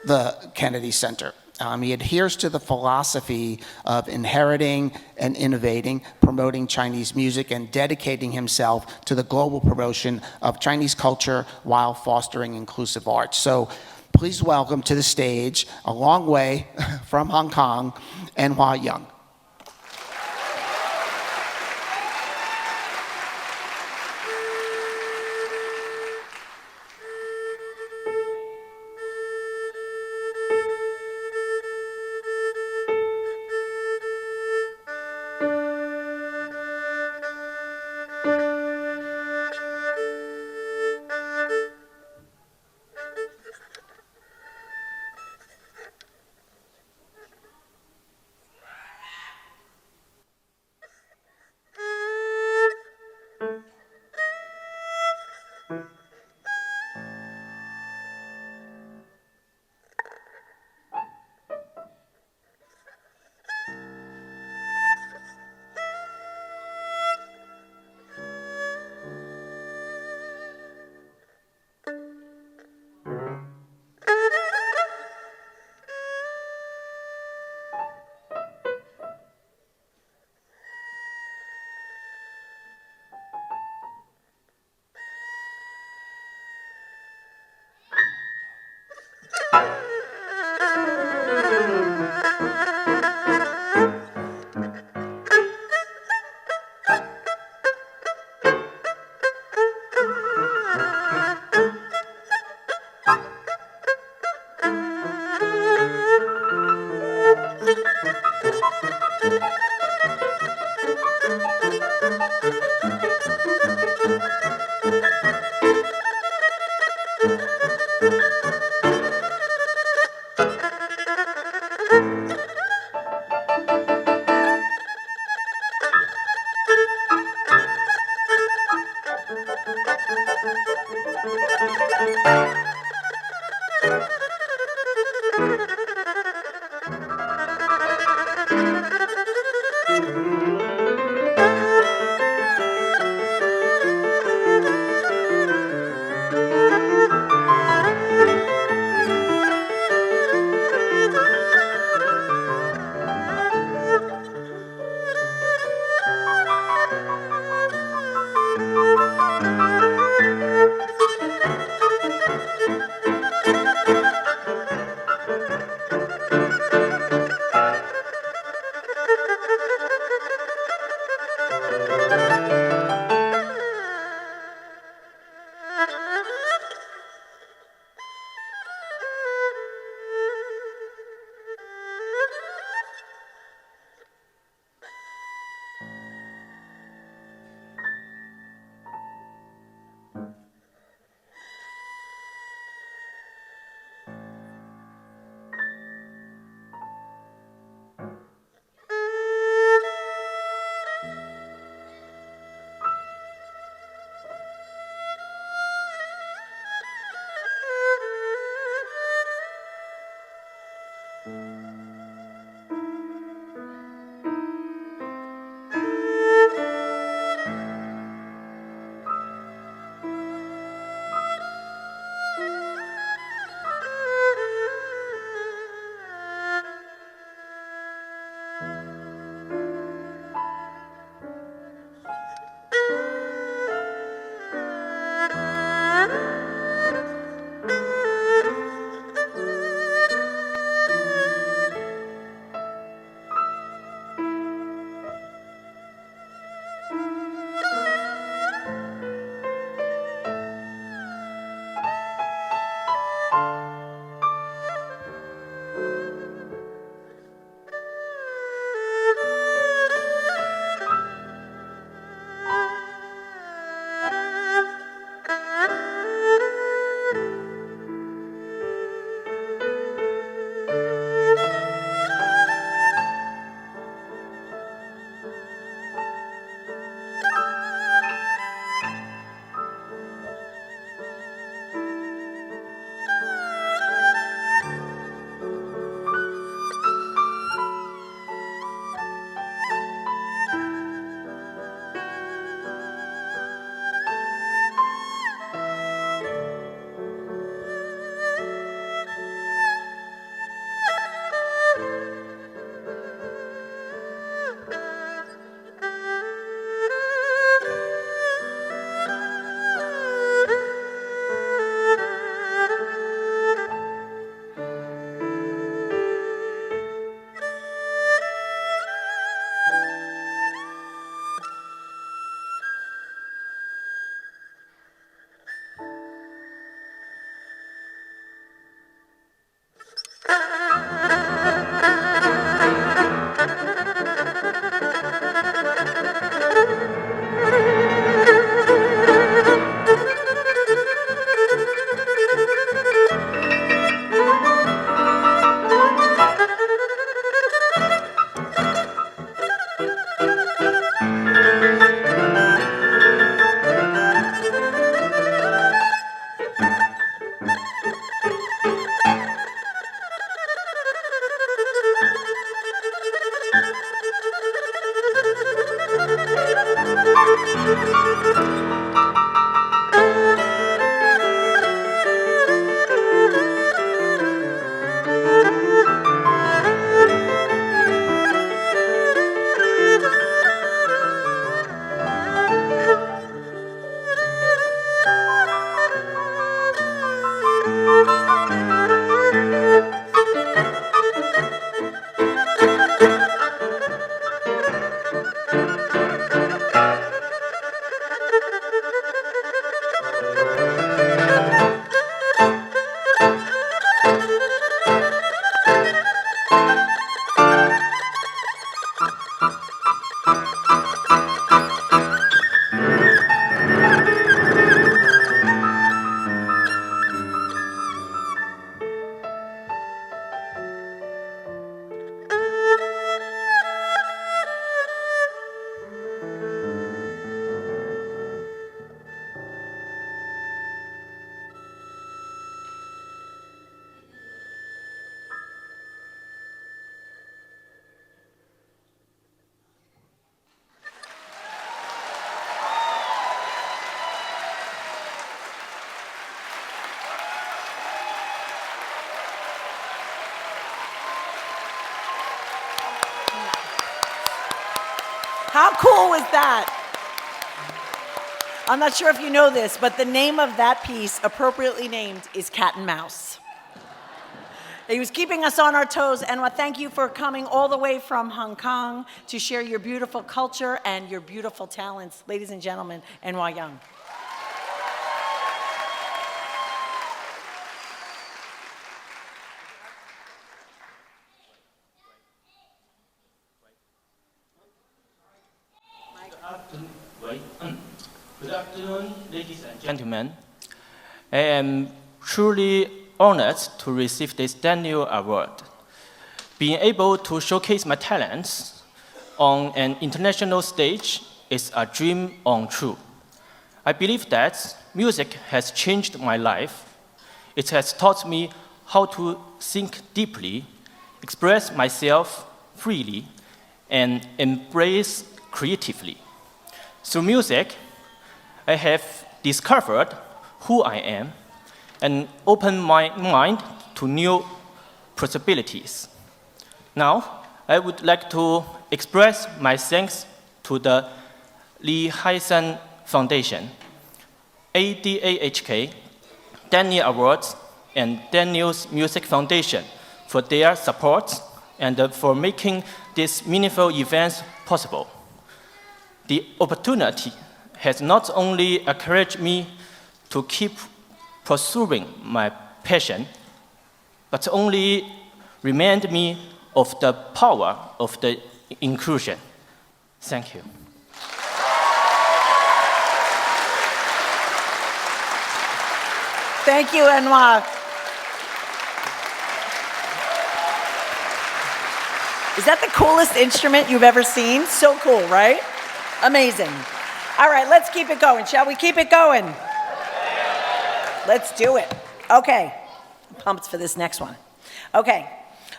the Kennedy Center. He adheres to the philosophy of inheriting and innovating, promoting Chinese music, and dedicating himself to the global promotion of Chinese culture while fostering inclusive arts. So please welcome to the stage, a long way from Hong Kong, Enhua Young. How cool was that? I'm not sure if you know this, but the name of that piece, appropriately named, is Cat and Mouse. He was keeping us on our toes, and thank you for coming all the way from Hong Kong to share your beautiful culture and your beautiful talents. Ladies and gentlemen, Enhua Young. Good afternoon, ladies and gentlemen. I am truly honored to receive this Daniel Award. Being able to showcase my talents on an international stage is a dream come true. I believe that music has changed my life. It has taught me how to think deeply, express myself freely, and embrace creatively. Through music, I have discovered who I am and opened my mind to new possibilities. Now, I would like to express my thanks to the Recheshter Foundation, ADAHK, Daniel Awards, and Daniel's Music Foundation for their support and for making these meaningful events possible. The opportunity has not only encouraged me to keep pursuing my passion, but only reminded me of the power of the inclusion. Thank you. Thank you, Enhua. Is that the coolest instrument you've ever seen? So cool, right? Amazing. All right, let's keep it going. Shall we keep it going? Let's do it. Okay, I'm pumped for this next one. Okay,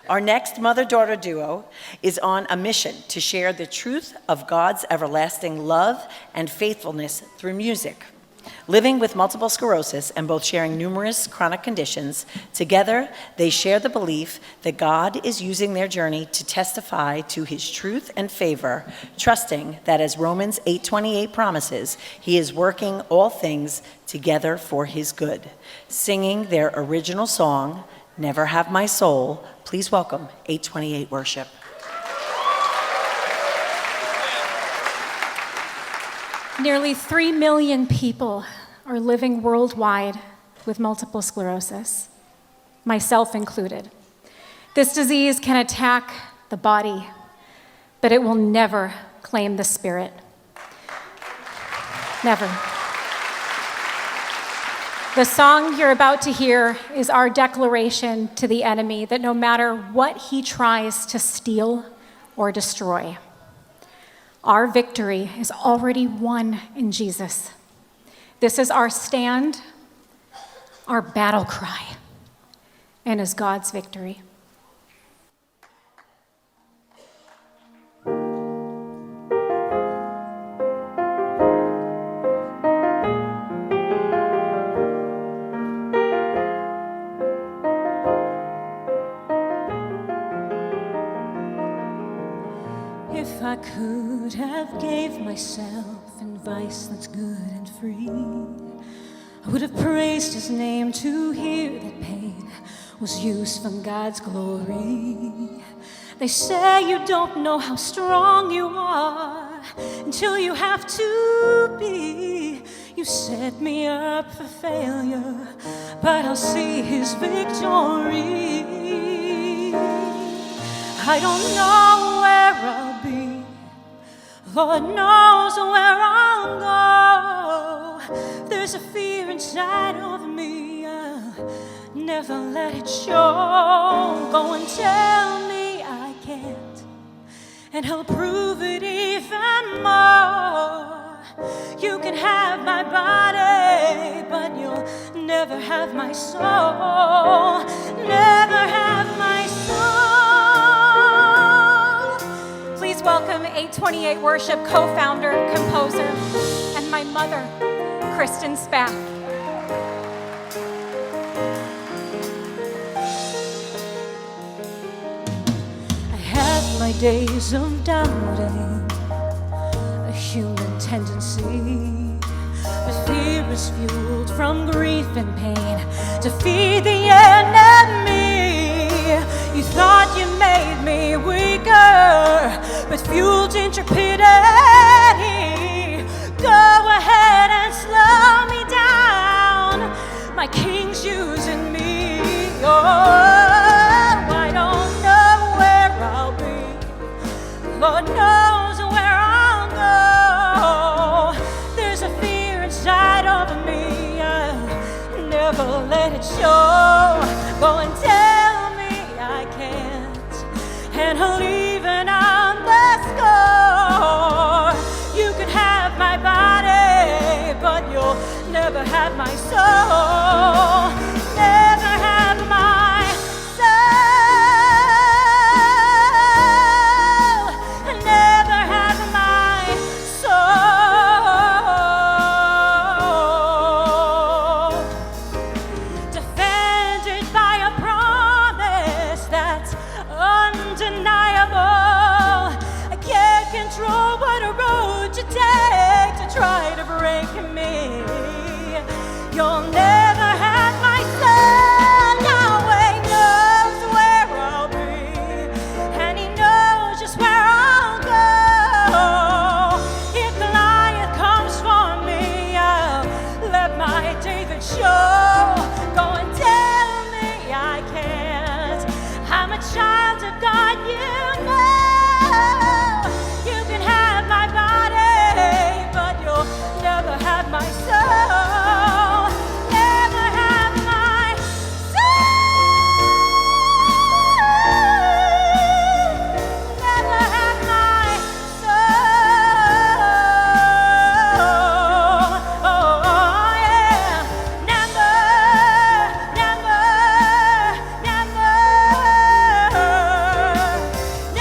our next mother-daughter duo is on a mission to share the truth of God's everlasting love and faithfulness through music. Living with multiple sclerosis and both sharing numerous chronic conditions, together they share the belief that God is using their journey to testify to his truth and favor, trusting that as Romans 8:28 promises, he is working all things together for his good. Singing their original song, Never Have My Soul, please welcome 828 Worship. Nearly 3 million people are living worldwide with multiple sclerosis, myself included. This disease can attack the body, but it will never claim the spirit. Never. The song you're about to hear is our declaration to the enemy that no matter what he tries to steal or destroy, our victory is already won in Jesus. This is our stand, our battle cry, and is God's victory. If I could have gave myself advice that's good and free, I would have praised his name to hear that pain was used for God's glory. They say you don't know how strong you are until you have to be. You set me up for failure, but I'll see his victory. I don't know where I'll be, Lord knows where I'll go. There's a fear inside of me, I'll never let it show. Go and tell me I can't, and he'll prove it even more. You can have my body, but you'll never have my soul. Never have my soul. Please welcome 828 Worship co-founder, composer, and my mother, Kristen Spath. I have my days of doubting, human tendency. But fear is fueled from grief and pain to feed the enemy. You thought you made me weaker, but fueled intrepidity. Go ahead and slow me down. My king's using me. Oh, I don't know where I'll be. Lord knows where I'll go. There's a fear inside of me. Never let it show. Go and tell me I can't, and I'll even on the score. You can have my body, but you'll never have my soul. Never have my soul. Never have my soul. Defended by a promise that's undeniable. I can't control what a road you take to try to break me. You'll never have my son. Yahweh knows where I'll be, and he knows just where I'll go. If Goliath comes for me, I'll let my David show. Go and tell me I can't. I'm a child of God, you know. You can have my body, but you'll never have my soul. Never have my soul. Never have my soul. Oh, yeah. Never, never, never, never,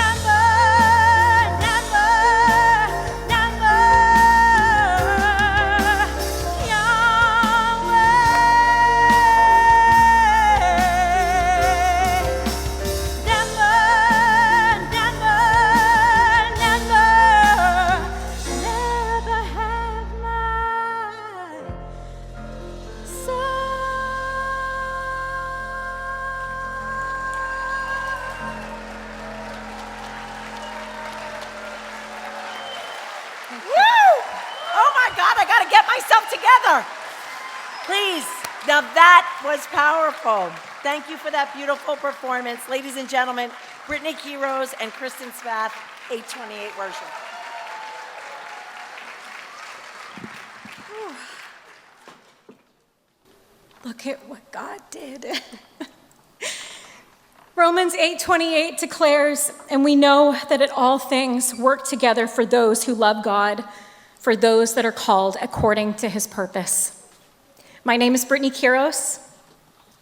never, never. Oh my God, I gotta get myself together. Please, now that was powerful. Thank you for that beautiful performance. Ladies and gentlemen, Brittany Quiros and Kristen Spath, 828 Worship. Look at what God did. Romans 8:28 declares, and we know that it all things work together for those who love God, for those that are called according to his purpose. My name is Brittany Quiros.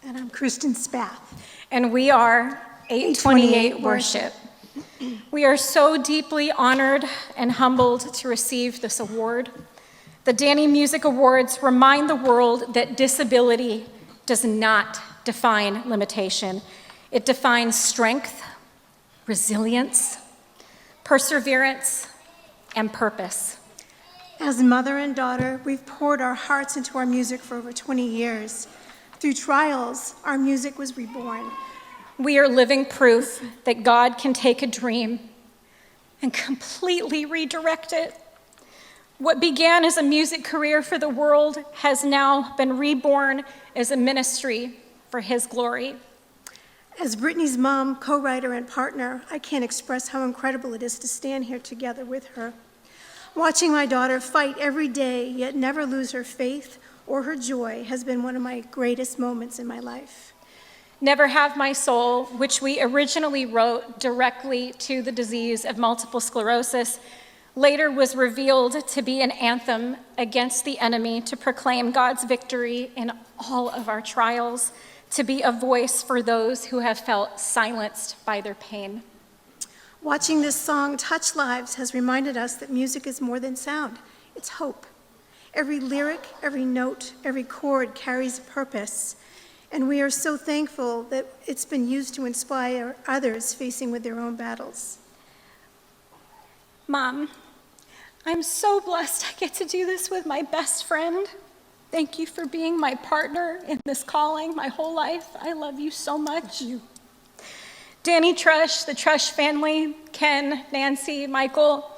And I'm Kristen Spath. And we are 828 Worship. We are so deeply honored and humbled to receive this award. The Danny Music Awards remind the world that disability does not define limitation. It defines strength, resilience, perseverance, and purpose. As mother and daughter, we've poured our hearts into our music for over 20 years. Through trials, our music was reborn. We are living proof that God can take a dream and completely redirect it. What began as a music career for the world has now been reborn as a ministry for his glory. As Brittany's mom, co-writer, and partner, I can't express how incredible it is to stand here together with her. Watching my daughter fight every day, yet never lose her faith or her joy, has been one of my greatest moments in my life. Never Have My Soul, which we originally wrote directly to the disease of multiple sclerosis, later was revealed to be an anthem against the enemy to proclaim God's victory in all of our trials, to be a voice for those who have felt silenced by their pain. Watching this song touch lives has reminded us that music is more than sound. It's hope. Every lyric, every note, every chord carries a purpose. And we are so thankful that it's been used to inspire others facing with their own battles. Mom, I'm so blessed I get to do this with my best friend. Thank you for being my partner in this calling my whole life. I love you so much. Danny Trush, the Trush family, Ken, Nancy, Michael,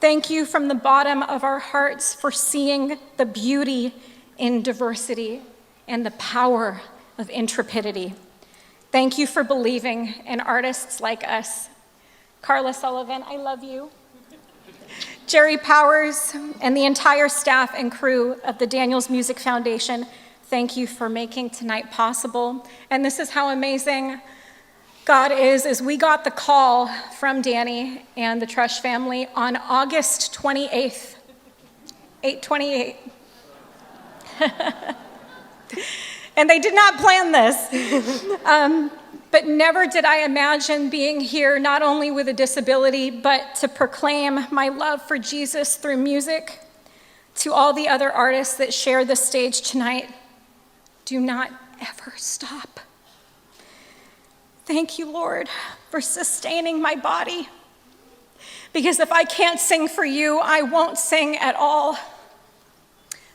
thank you from the bottom of our hearts for seeing the beauty in diversity and the power of intrepidity. Thank you for believing in artists like us. Carla Sullivan, I love you. Gerry Powers and the entire staff and crew of the Daniels Music Foundation, thank you for making tonight possible. And this is how amazing God is we got the call from Danny and the Trush family on August 28th, 8/28. And they did not plan this. But never did I imagine being here not only with a disability, but to proclaim my love for Jesus through music. To all the other artists that share the stage tonight, do not ever stop. Thank you, Lord, for sustaining my body. Because if I can't sing for you, I won't sing at all.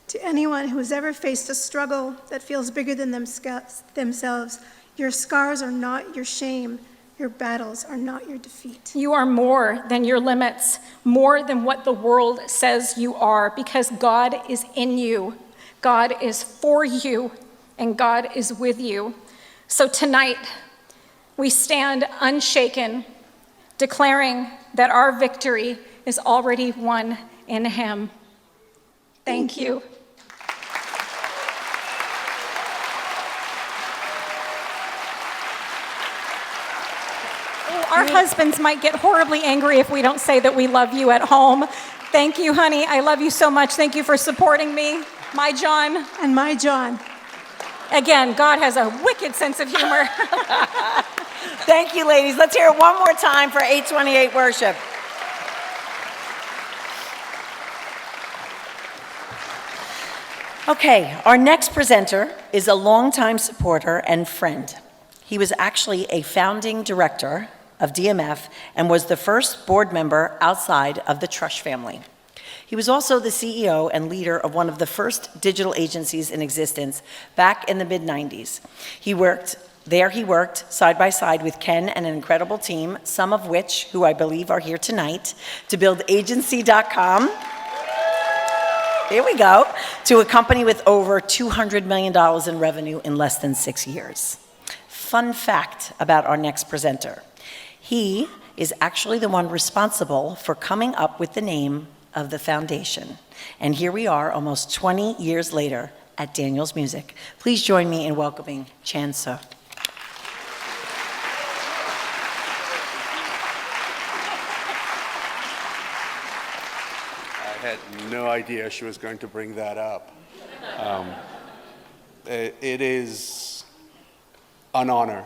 To anyone who has ever faced a struggle that feels bigger than themselves, your scars are not your shame. Your battles are not your defeat. You are more than your limits, more than what the world says you are, because God is in you, God is for you, and God is with you. So tonight, we stand unshaken, declaring that our victory is already won in Him. Thank you. Our husbands might get horribly angry if we don't say that we love you at home. Thank you, honey. I love you so much. Thank you for supporting me. My John. And my John. Again, God has a wicked sense of humor. Thank you, ladies. Let's hear it one more time for 828 Worship. Okay, our next presenter is a longtime supporter and friend. He was actually a founding director of DMF and was the first board member outside of the Trush family. He was also the CEO and leader of one of the first digital agencies in existence back in the mid-90s. He worked side by side with Ken and an incredible team, some of which, who I believe are here tonight, to build agency.com. Here we go, to a company with over $200 million in revenue in less than 6 years. Fun fact about our next presenter. He is actually the one responsible for coming up with the name of the foundation. And here we are, almost 20 years later, at Daniels Music. Please join me in welcoming Chan So. I had no idea she was going to bring that up. It is an honor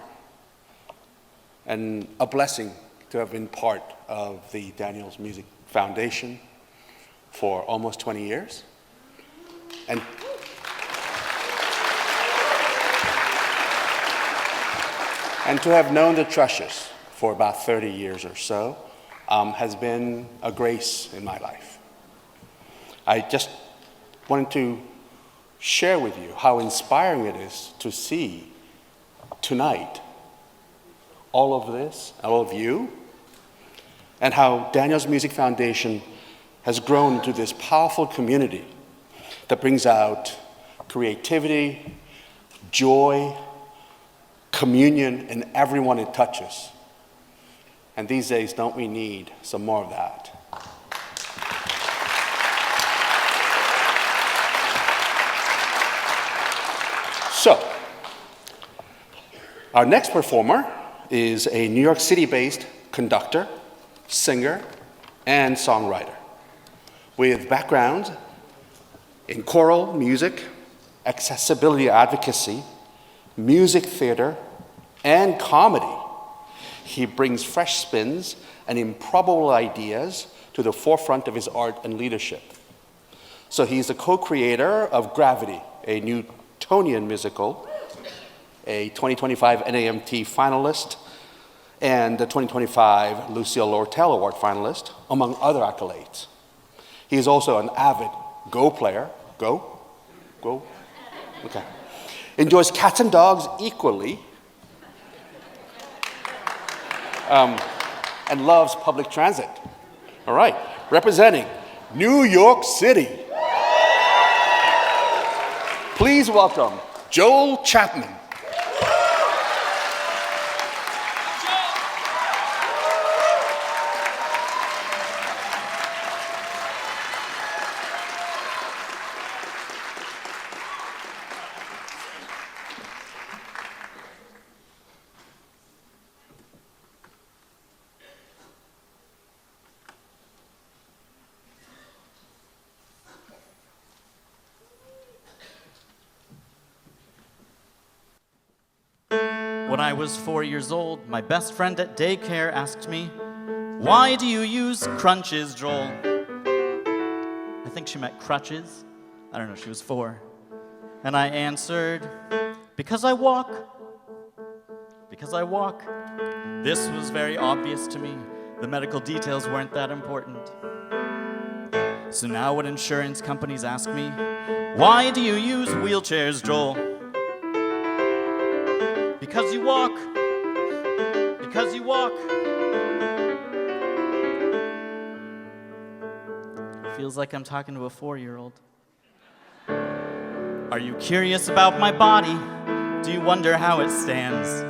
and a blessing to have been part of the Daniels Music Foundation for almost 20 years. And to have known the Trushes for about 30 years or so has been a grace in my life. I just wanted to share with you how inspiring it is to see tonight all of this, all of you, and how Daniels Music Foundation has grown to this powerful community that brings out creativity, joy, communion in everyone it touches. And these days, don't we need some more of that? So, our next performer is a New York City-based conductor, singer, and songwriter with backgrounds in choral music, accessibility advocacy, music theater, and comedy. He brings fresh spins and improbable ideas to the forefront of his art and leadership. So he's the co-creator of Gravity, a Newtonian musical, a 2025 NAMT finalist, and the 2025 Lucille Lortel Award finalist, among other accolades. He is also an avid Go player. Go? Go? Okay. Enjoys cats and dogs equally. And loves public transit. All right. Representing New York City. Please welcome Joel Chapman. When I was 4 years old, my best friend at daycare asked me, "Why do you use crunches, Joel?" I think she meant crutches. I don't know, she was 4. And I answered, "Because I walk. Because I walk." This was very obvious to me. The medical details weren't that important. So now when insurance companies ask me, "Why do you use wheelchairs, Joel?" Because you walk. Because you walk. Feels like I'm talking to a 4-year-old. Are you curious about my body? Do you wonder how it stands?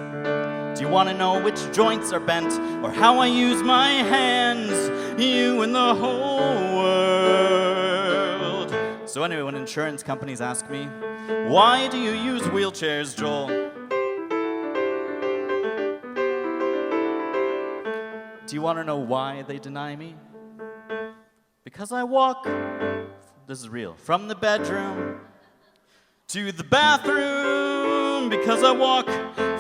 Do you want to know which joints are bent or how I use my hands? You and the whole world. So anyway, when insurance companies ask me, "Why do you use wheelchairs, Joel?" Do you want to know why they deny me? Because I walk, this is real, from the bedroom to the bathroom. Because I walk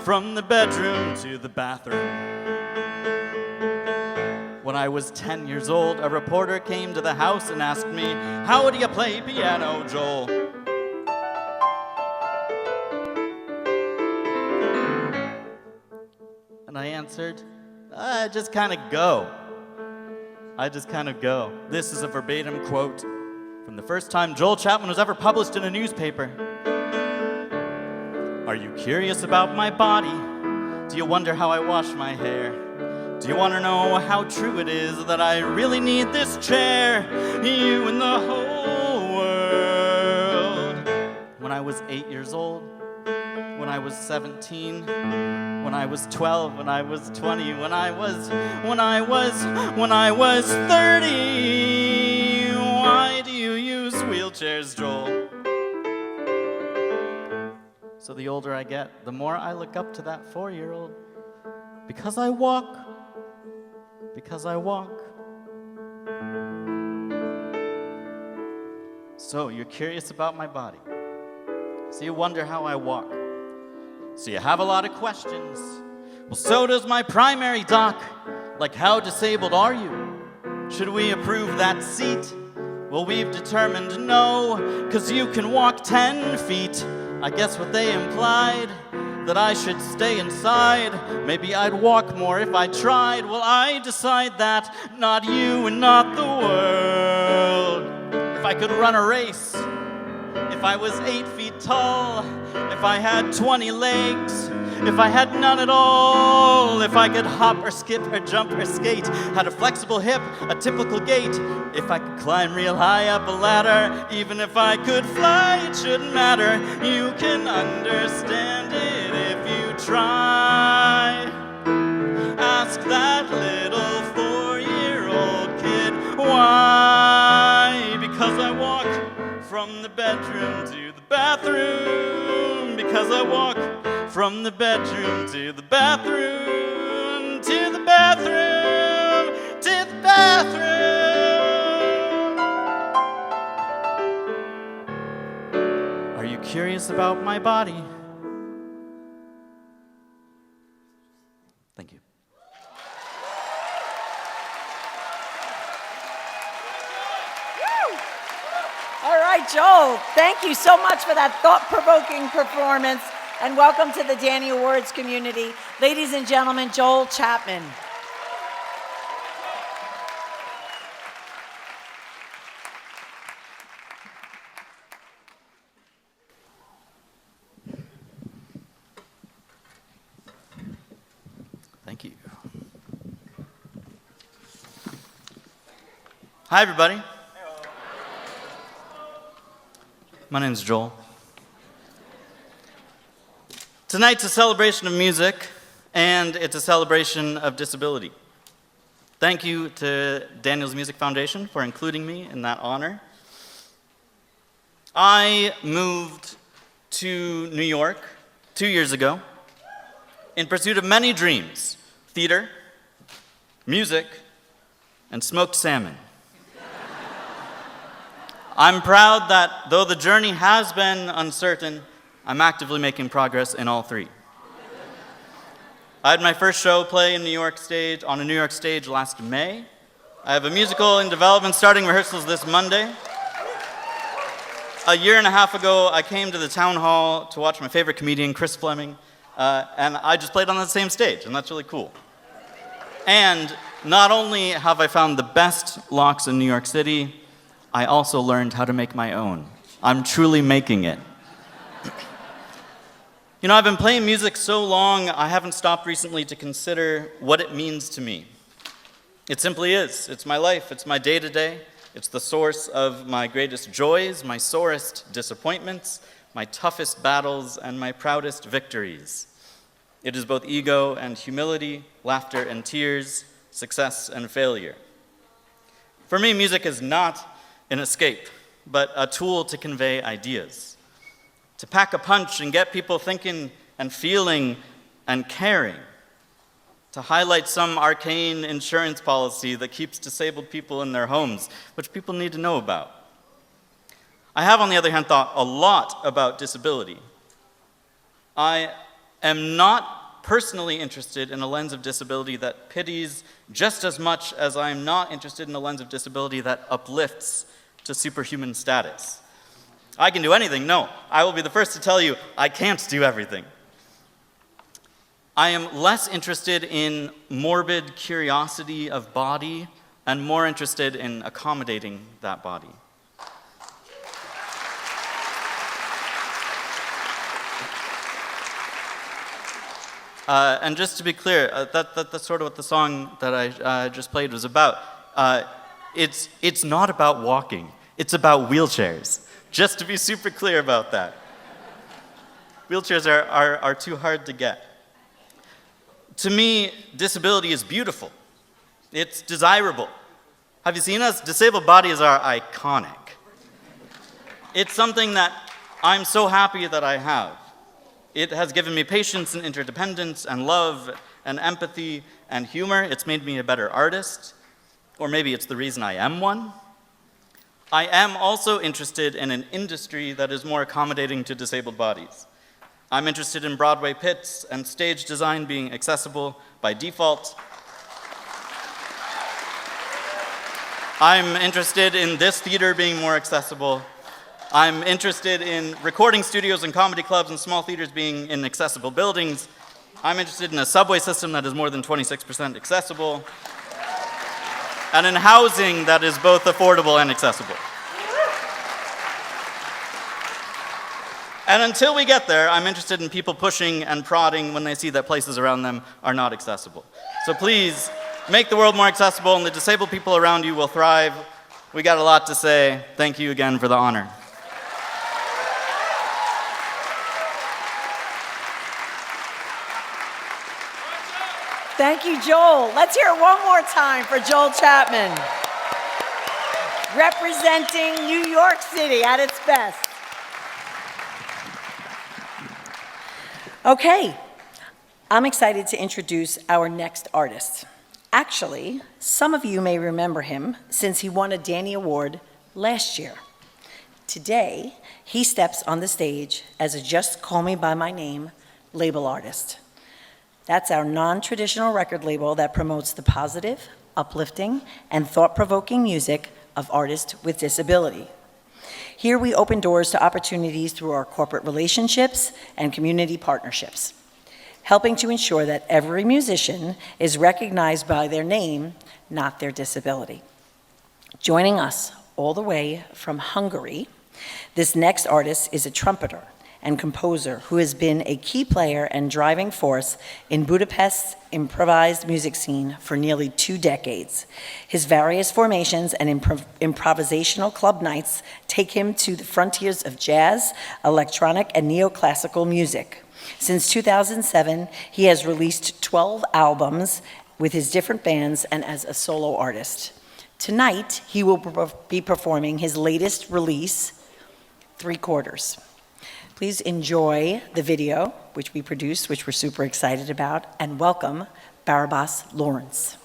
from the bedroom to the bathroom. When I was 10 years old, a reporter came to the house and asked me, "How do you play piano, Joel?" And I answered, "I just kind of go. I just kind of go." This is a verbatim quote from the first time Joel Chapman was ever published in a newspaper. Are you curious about my body? Do you wonder how I wash my hair? Do you want to know how true it is that I really need this chair? You and the whole world. When I was 8 years old, when I was 17, when I was 12, when I was 20, when I was 30. Why do you use wheelchairs, Joel? So the older I get, the more I look up to that 4-year-old. Because I walk. Because I walk. So you're curious about my body. So you wonder how I walk. So you have a lot of questions. Well, so does my primary doc. Like, how disabled are you? Should we approve that seat? Well, we've determined no, 'cause you can walk 10 feet. I guess what they implied, that I should stay inside. Maybe I'd walk more if I tried. Well, I decide that, not you and not the world. If I could run a race, if I was 8 feet tall, if I had 20 legs, if I had none at all, if I could hop or skip or jump or skate, had a flexible hip, a typical gait, if I could climb real high up a ladder, even if I could fly, it shouldn't matter. You can understand it if you try. Ask that little 4-year-old kid why. Because I walk from the bedroom to the bathroom. Because I walk from the bedroom to the bathroom, to the bathroom, to the bathroom. Are you curious about my body? Thank you. All right, Joel, thank you so much for that thought-provoking performance, and welcome to the Danny Awards community. Ladies and gentlemen, Joel Chapman. Thank you. Hi, everybody. My name's Joel. Tonight's a celebration of music, and it's a celebration of disability. Thank you to Daniel's Music Foundation for including me in that honor. I moved to New York 2 years ago in pursuit of many dreams: theater, music, and smoked salmon. I'm proud that though the journey has been uncertain, I'm actively making progress in all three. I had my first show play on a New York stage last May. I have a musical in development starting rehearsals this Monday. A year and a half ago, I came to the town hall to watch my favorite comedian, Chris Fleming, and I just played on the same stage, and that's really cool. And not only have I found the best locks in New York City, I also learned how to make my own. I'm truly making it. You know, I've been playing music so long, I haven't stopped recently to consider what it means to me. It simply is. It's my life. It's my day-to-day. It's the source of my greatest joys, my sorest disappointments, my toughest battles, and my proudest victories. It is both ego and humility, laughter and tears, success and failure. For me, music is not an escape, but a tool to convey ideas, to pack a punch and get people thinking and feeling and caring, to highlight some arcane insurance policy that keeps disabled people in their homes, which people need to know about. I have, on the other hand, thought a lot about disability. I am not personally interested in a lens of disability that pities just as much as I am not interested in a lens of disability that uplifts to superhuman status. I can do anything. No, I will be the first to tell you I can't do everything. I am less interested in morbid curiosity of body and more interested in accommodating that body. And just to be clear, that's sort of what the song that I just played was about. It's not about walking. It's about wheelchairs. Just to be super clear about that. Wheelchairs are too hard to get. To me, disability is beautiful. It's desirable. Have you seen us? Disabled bodies are iconic. It's something that I'm so happy that I have. It has given me patience and interdependence and love and empathy and humor. It's made me a better artist. Or maybe it's the reason I am one. I am also interested in an industry that is more accommodating to disabled bodies. I'm interested in Broadway pits and stage design being accessible by default. I'm interested in this theater being more accessible. I'm interested in recording studios and comedy clubs and small theaters being in accessible buildings. I'm interested in a subway system that is more than 26% accessible. And in housing that is both affordable and accessible. And until we get there, I'm interested in people pushing and prodding when they see that places around them are not accessible. So please, make the world more accessible and the disabled people around you will thrive. We got a lot to say. Thank you again for the honor. Thank you, Joel. Let's hear it one more time for Joel Chapman, representing New York City at its best. Okay, I'm excited to introduce our next artist. Actually, some of you may remember him since he won a Danny Award last year. Today, he steps on the stage as a Just Call Me By My Name label artist. That's our non-traditional record label that promotes the positive, uplifting, and thought-provoking music of artists with disability. Here we open doors to opportunities through our corporate relationships and community partnerships, helping to ensure that every musician is recognized by their name, not their disability. Joining us all the way from Hungary, this next artist is a trumpeter and composer who has been a key player and driving force in Budapest's improvised music scene for nearly 2 decades. His various formations and improvisational club nights take him to the frontiers of jazz, electronic, and neoclassical music. Since 2007, he has released 12 albums with his different bands and as a solo artist. Tonight, he will be performing his latest release, 3/4. Please enjoy the video, which we produced, which we're super excited about, and welcome Barabás Lőrinc.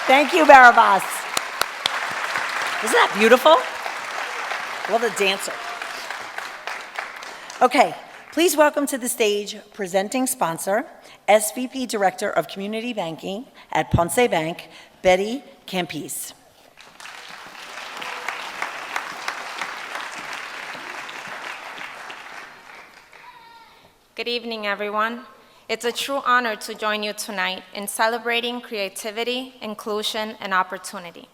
Thank you, Barabás. Isn't that beautiful? Love the dancer. Okay, Please welcome to the stage presenting sponsor, SVP Director of Community Banking at Ponce Bank, Betty Campiz. Good evening, everyone. It's a true honor to join you tonight in celebrating creativity, inclusion, and opportunity.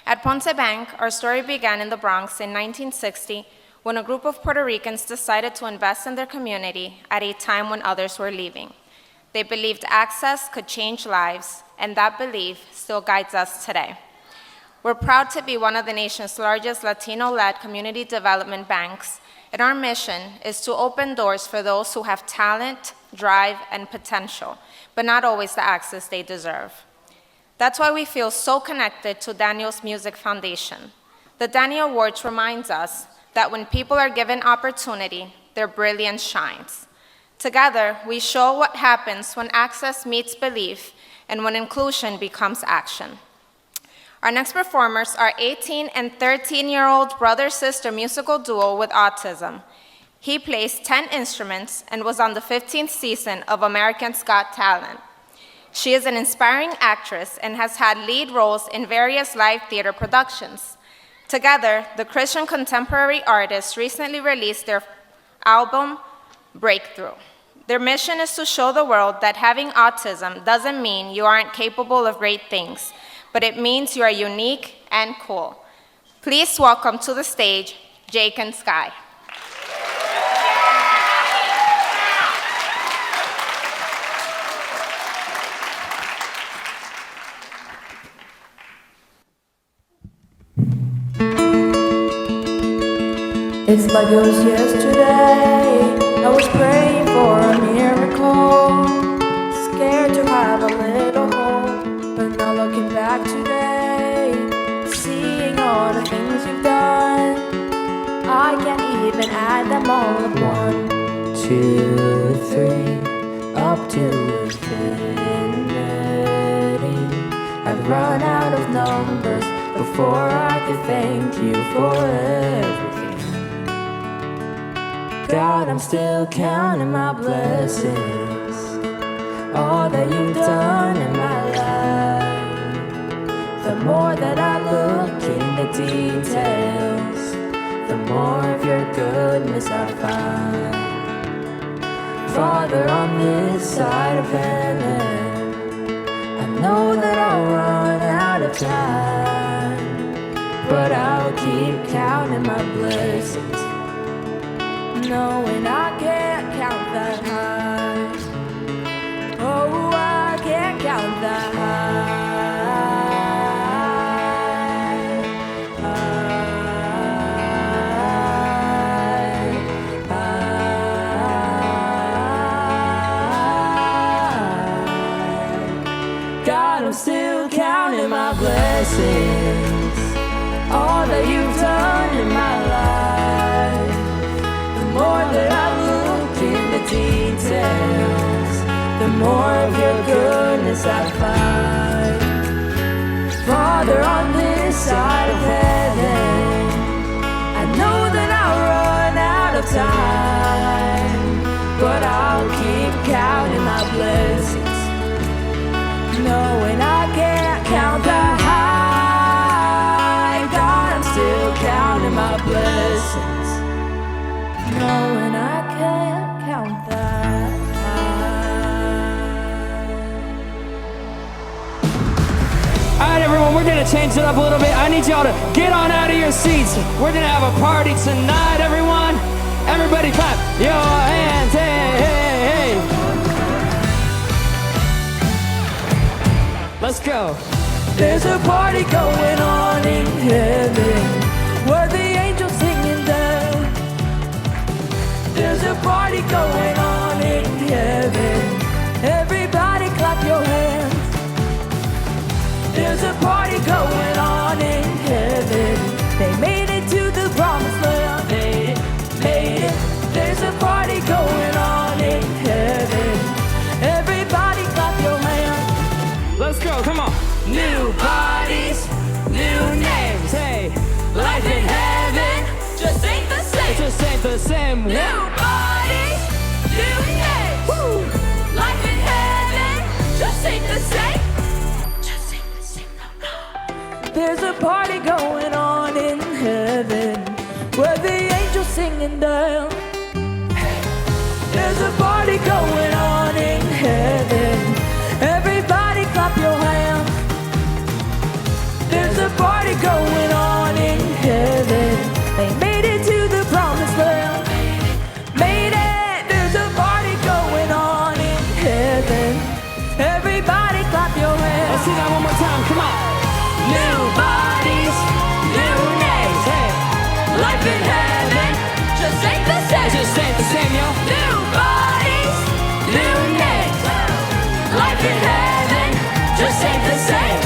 At Ponce Bank, our story began in the Bronx in 1960 when a group of Puerto Ricans decided to invest in their community at a time when others were leaving. They believed access could change lives, and that belief still guides us today. We're proud to be one of the nation's largest Latino-led community development banks, and our mission is to open doors for those who have talent, drive, and potential, but not always the access they deserve. That's why we feel so connected to Daniel's Music Foundation. The Daniel Awards reminds us that when people are given opportunity, their brilliance shines. Together, we show what happens when access meets belief and when inclusion becomes action. Our next performers are 18 and 13-year-old brother-sister musical duo with autism. He plays 10 instruments and was on the 15th season of America's Got Talent. She is an inspiring actress and has had lead roles in various live theater productions. Together, the Christian contemporary artists recently released their album, Breakthrough. Their mission is to show the world that having autism doesn't mean you aren't capable of great things, but it means you are unique and cool. Please welcome to the stage, Jake and Sky. It's like it was yesterday, I was praying for a miracle, scared to have a little hope, but now looking back today, seeing all the things you've done, I can't even add them all up. 1, 2, 3, up to infinity. I've run out of numbers before I could thank you for everything. God, I'm still counting my blessings, all that you've done in my life. The more that I look in the details, the more of your goodness I find. Father, on this side of heaven, I know that I'll run out of time, but I'll keep counting my blessings, knowing I can't count that high. Oh, I can't count that high. God, I'm still counting my blessings, all that you've done in my life. The more that I look in the details, the more of your goodness I find. Father, on this side of heaven, I know that I'll run out of time, but I'll keep counting my blessings, knowing I can't count that high. God, I'm still counting my blessings, knowing I can't count that high. All right, everyone, we're gonna change it up a little bit. I need y'all to get on out of your seats. We're gonna have a party tonight, everyone. Everybody clap your hands, hey, hey, hey. Let's go. There's a party going on in heaven, where the angels singing down. There's a party going on in heaven, everybody clap your hands. There's a party going on in heaven, they made it to the promised land. Made it. There's a party going on in heaven, everybody clap your hands. Let's go, come on. New bodies, new names. Hey, life in heaven just ain't the same. It just ain't the same. New bodies. see that one more time, come on. New bodies, new names, hey. Life in heaven just ain't the same. It just ain't the same, yo. New bodies, new names. Life in heaven just ain't the same.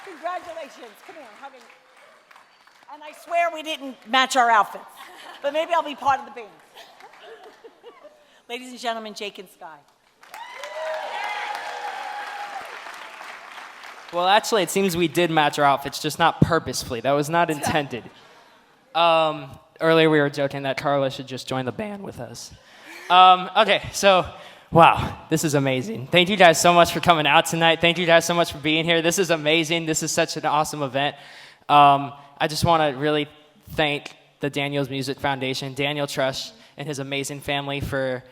Congratulations. Come here, hug me. And I swear we didn't match our outfits, but maybe I'll be part of the band. Ladies and gentlemen, Jake and Sky. Well, actually, it seems we did match our outfits, just not purposefully. That was not intended. Earlier, we were joking that Carla should just join the band with us. Okay, so, wow, this is amazing. Thank you guys so much for coming out tonight. Thank you guys so much for being here. This is amazing. This is such an awesome event. I just want to really thank the Daniel's Music Foundation, Daniel Trush, and his amazing family for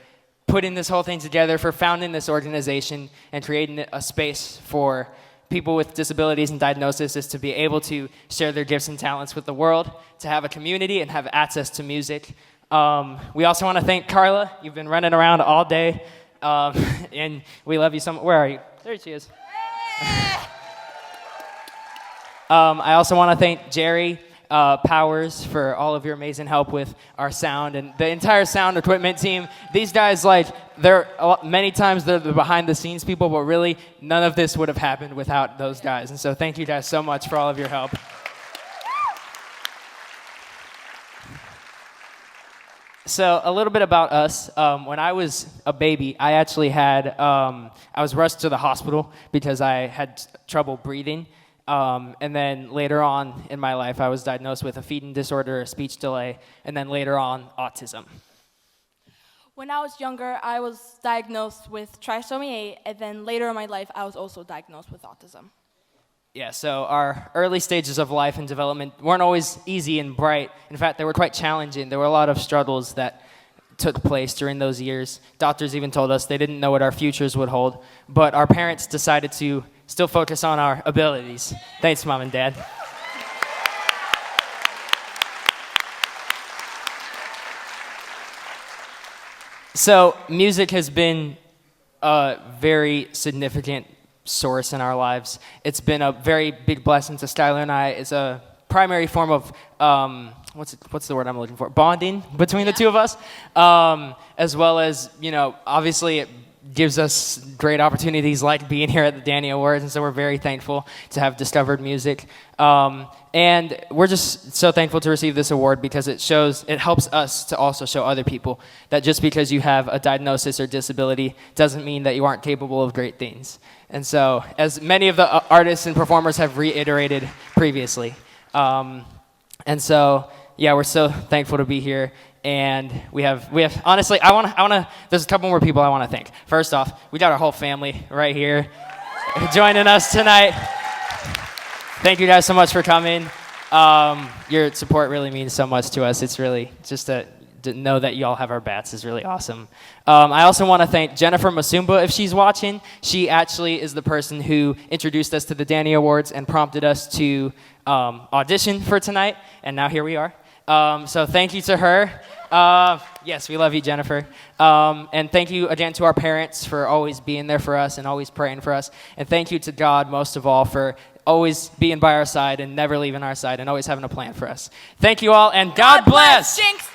putting this whole thing together, for founding this organization and creating a space for people with disabilities and diagnoses to be able to share their gifts and talents with the world, to have a community and have access to music. We also want to thank Carla. You've been running around all day, and we love you so much. Where are you? There she is. I also want to thank Gerry Powers for all of your amazing help with our sound and the entire sound equipment team. These guys, many times they're the behind the scenes people, but really none of this would have happened without those guys. And so thank you guys so much for all of your help. So a little bit about us. When I was a baby, I actually I was rushed to the hospital because I had trouble breathing. And then later on in my life, I was diagnosed with a feeding disorder, a speech delay, and then later on, autism. When I was younger, I was diagnosed with trisomy 8, and then later in my life, I was also diagnosed with autism. Yeah, so our early stages of life and development weren't always easy and bright. In fact, they were quite challenging. There were a lot of struggles that took place during those years. Doctors even told us they didn't know what our futures would hold, but our parents decided to still focus on our abilities. Thanks, Mom and Dad. So music has been a very significant source in our lives. It's been a very big blessing to Skylar and I. It's a primary form of, what's the word I'm looking for? Bonding between the two of us, as well as, obviously gives us great opportunities like being here at the Danny Awards, and so we're very thankful to have discovered music. And we're just so thankful to receive this award because it helps us to also show other people that just because you have a diagnosis or disability doesn't mean that you aren't capable of great things. And so, as many of the artists and performers have reiterated previously. And so, yeah, we're so thankful to be here. And we have honestly, there's a couple more people I want to thank. First off, we got our whole family right here joining us tonight. Thank you guys so much for coming. Your support really means so much to us. It's really just to know that you all have our backs is really awesome. I also want to thank Jennifer Masumba if she's watching. She actually is the person who introduced us to the Danny Awards and prompted us to audition for tonight, and now here we are. So thank you to her. Yes, we love you, Jennifer. And thank you again to our parents for always being there for us and always praying for us. And thank you to God, most of all, for always being by our side and never leaving our side and always having a plan for us. Thank you all, and God bless. Jinx.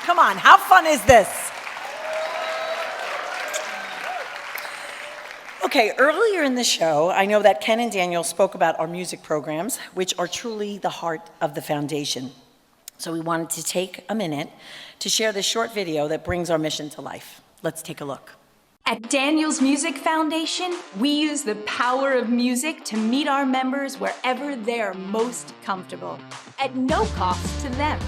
Come on, how fun is this? Okay, earlier in the show, I know that Ken and Daniel spoke about our music programs, which are truly the heart of the foundation. So we wanted to take a minute to share this short video that brings our mission to life. Let's take a look. At Daniel's Music Foundation, we use the power of music to meet our members wherever they're most comfortable, at no cost to them.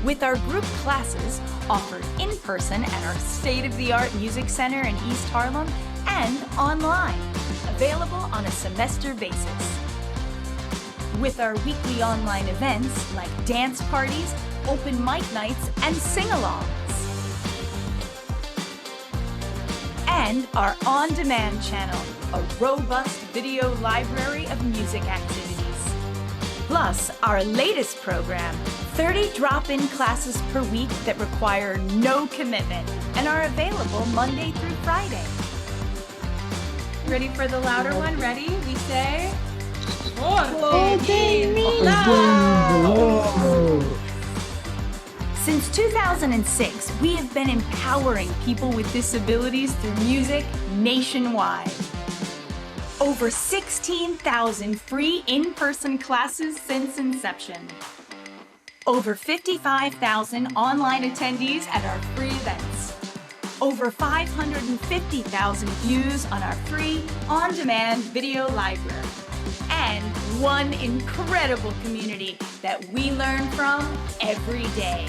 With our group classes offered in person at our state-of-the-art music center in East Harlem and online, available on a semester basis. With our weekly online events like dance parties, open mic nights, and sing-alongs. And our on-demand channel, a robust video library of music activities. Plus, our latest program, 30 drop-in classes per week that require no commitment and are available Monday through Friday. Ready for the louder one? Ready? We say... Since 2006, we have been empowering people with disabilities through music nationwide. Over 16,000 free in-person classes since inception. Over 55,000 online attendees at our free events. Over 550,000 views on our free on-demand video library. And one incredible community that we learn from every day.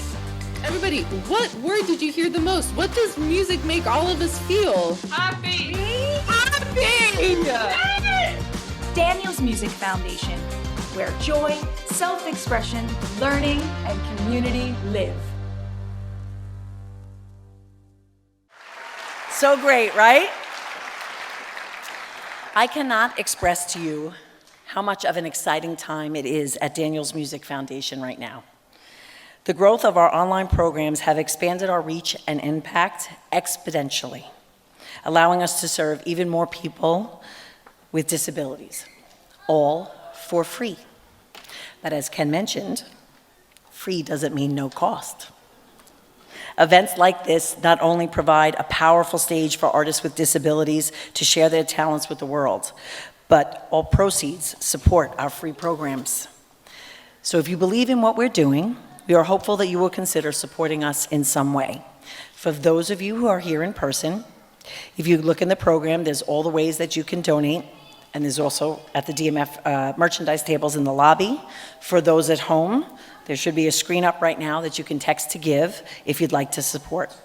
Everybody, what word did you hear the most? What does music make all of us feel? Happy! Happy! Daniel's Music Foundation, where joy, self-expression, learning, and community live. So great, right? I cannot express to you how much of an exciting time it is at Daniel's Music Foundation right now. The growth of our online programs have expanded our reach and impact exponentially, allowing us to serve even more people with disabilities, all for free. But as Ken mentioned, free doesn't mean no cost. Events like this not only provide a powerful stage for artists with disabilities to share their talents with the world, but all proceeds support our free programs. So if you believe in what we're doing, we are hopeful that you will consider supporting us in some way. For those of you who are here in person, if you look in the program, there's all the ways that you can donate, and there's also at the DMF merchandise tables in the lobby. For those at home, there should be a screen up right now that you can text to give if you'd like to support.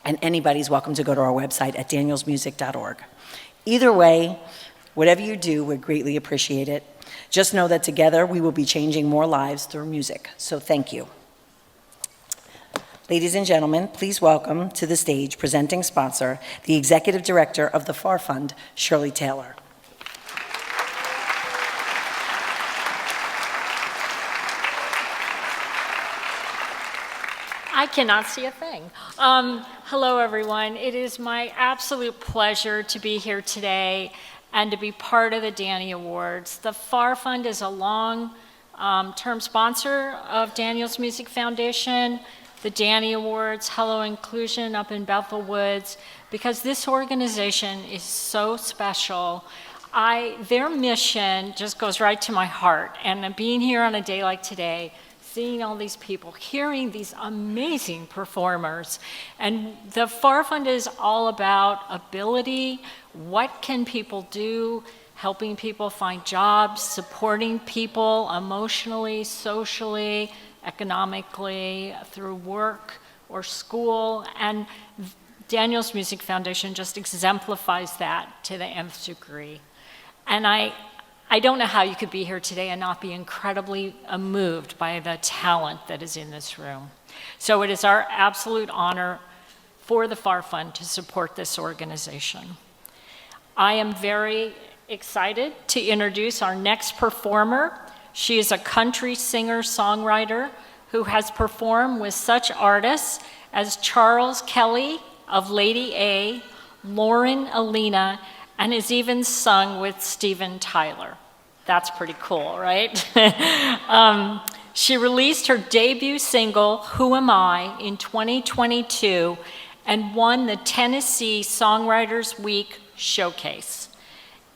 And anybody's welcome to go to our website at danielsmusic.org. Either way, whatever you do, we greatly appreciate it. Just know that together we will be changing more lives through music. So thank you. Ladies and gentlemen, please welcome to the stage presenting sponsor, the Executive Director of the FAR Fund, Shirlee Taylor. I cannot see a thing. Hello, everyone. It is my absolute pleasure to be here today and to be part of the Danny Awards. The FAR Fund is a long-term sponsor of Daniel's Music Foundation, the Danny Awards, Hello Inclusion up in Bethel Woods, because this organization is so special. Their mission just goes right to my heart, and being here on a day like today, seeing all these people, hearing these amazing performers. And the FAR Fund is all about ability, what can people do, helping people find jobs, supporting people emotionally, socially, economically, through work or school. And Daniel's Music Foundation just exemplifies that to the nth degree. And I don't know how you could be here today and not be incredibly moved by the talent that is in this room. So it is our absolute honor for the FAR Fund to support this organization. I am very excited to introduce our next performer. She is a country singer-songwriter who has performed with such artists as Charles Kelly of Lady A, Lauren Alina, and has even sung with Steven Tyler. That's pretty cool, right? She released her debut single, Who Am I, in 2022 and won the Tennessee Songwriters Week Showcase.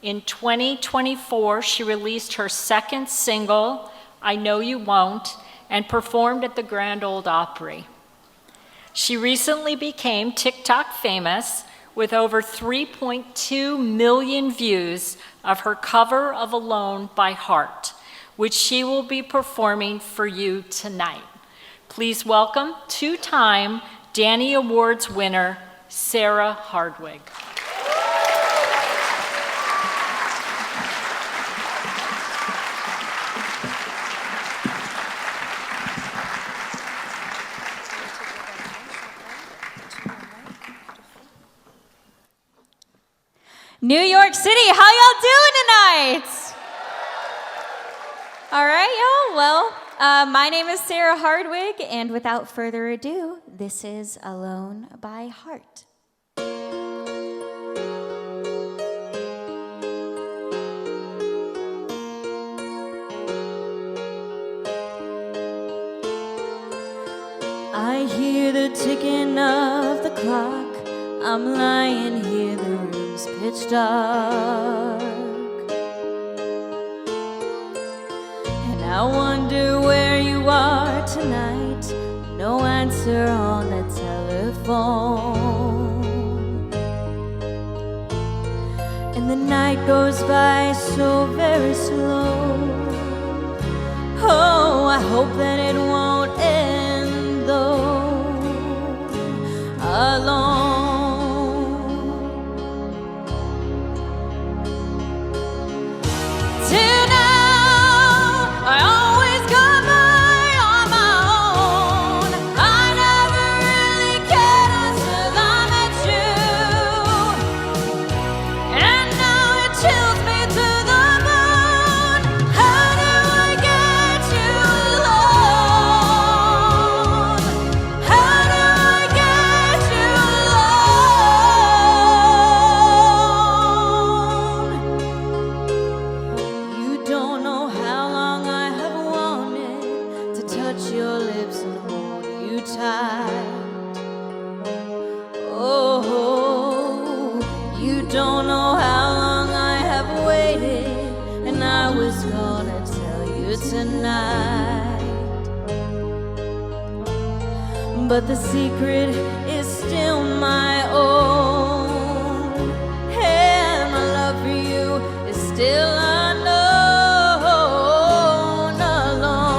In 2024, she released her second single, I Know You Won't, and performed at the Grand Ole Opry. She recently became TikTok famous with over 3.2 million views of her cover of Alone by Heart, which she will be performing for you tonight. Please welcome two-time Danny Awards winner, Sarah Hardwig. New York City, how y'all doing tonight? All right, y'all. Well, my name is Sarah Hardwig, and without further ado, this is Alone by Heart. I hear the ticking of the clock. I'm lying here, the room's pitch dark, and I wonder where you are tonight. No answer on the telephone, and the night goes by so very slow. Oh, I hope that it won't end though, alone. But the secret is still my own, and my love for you is still unknown, alone.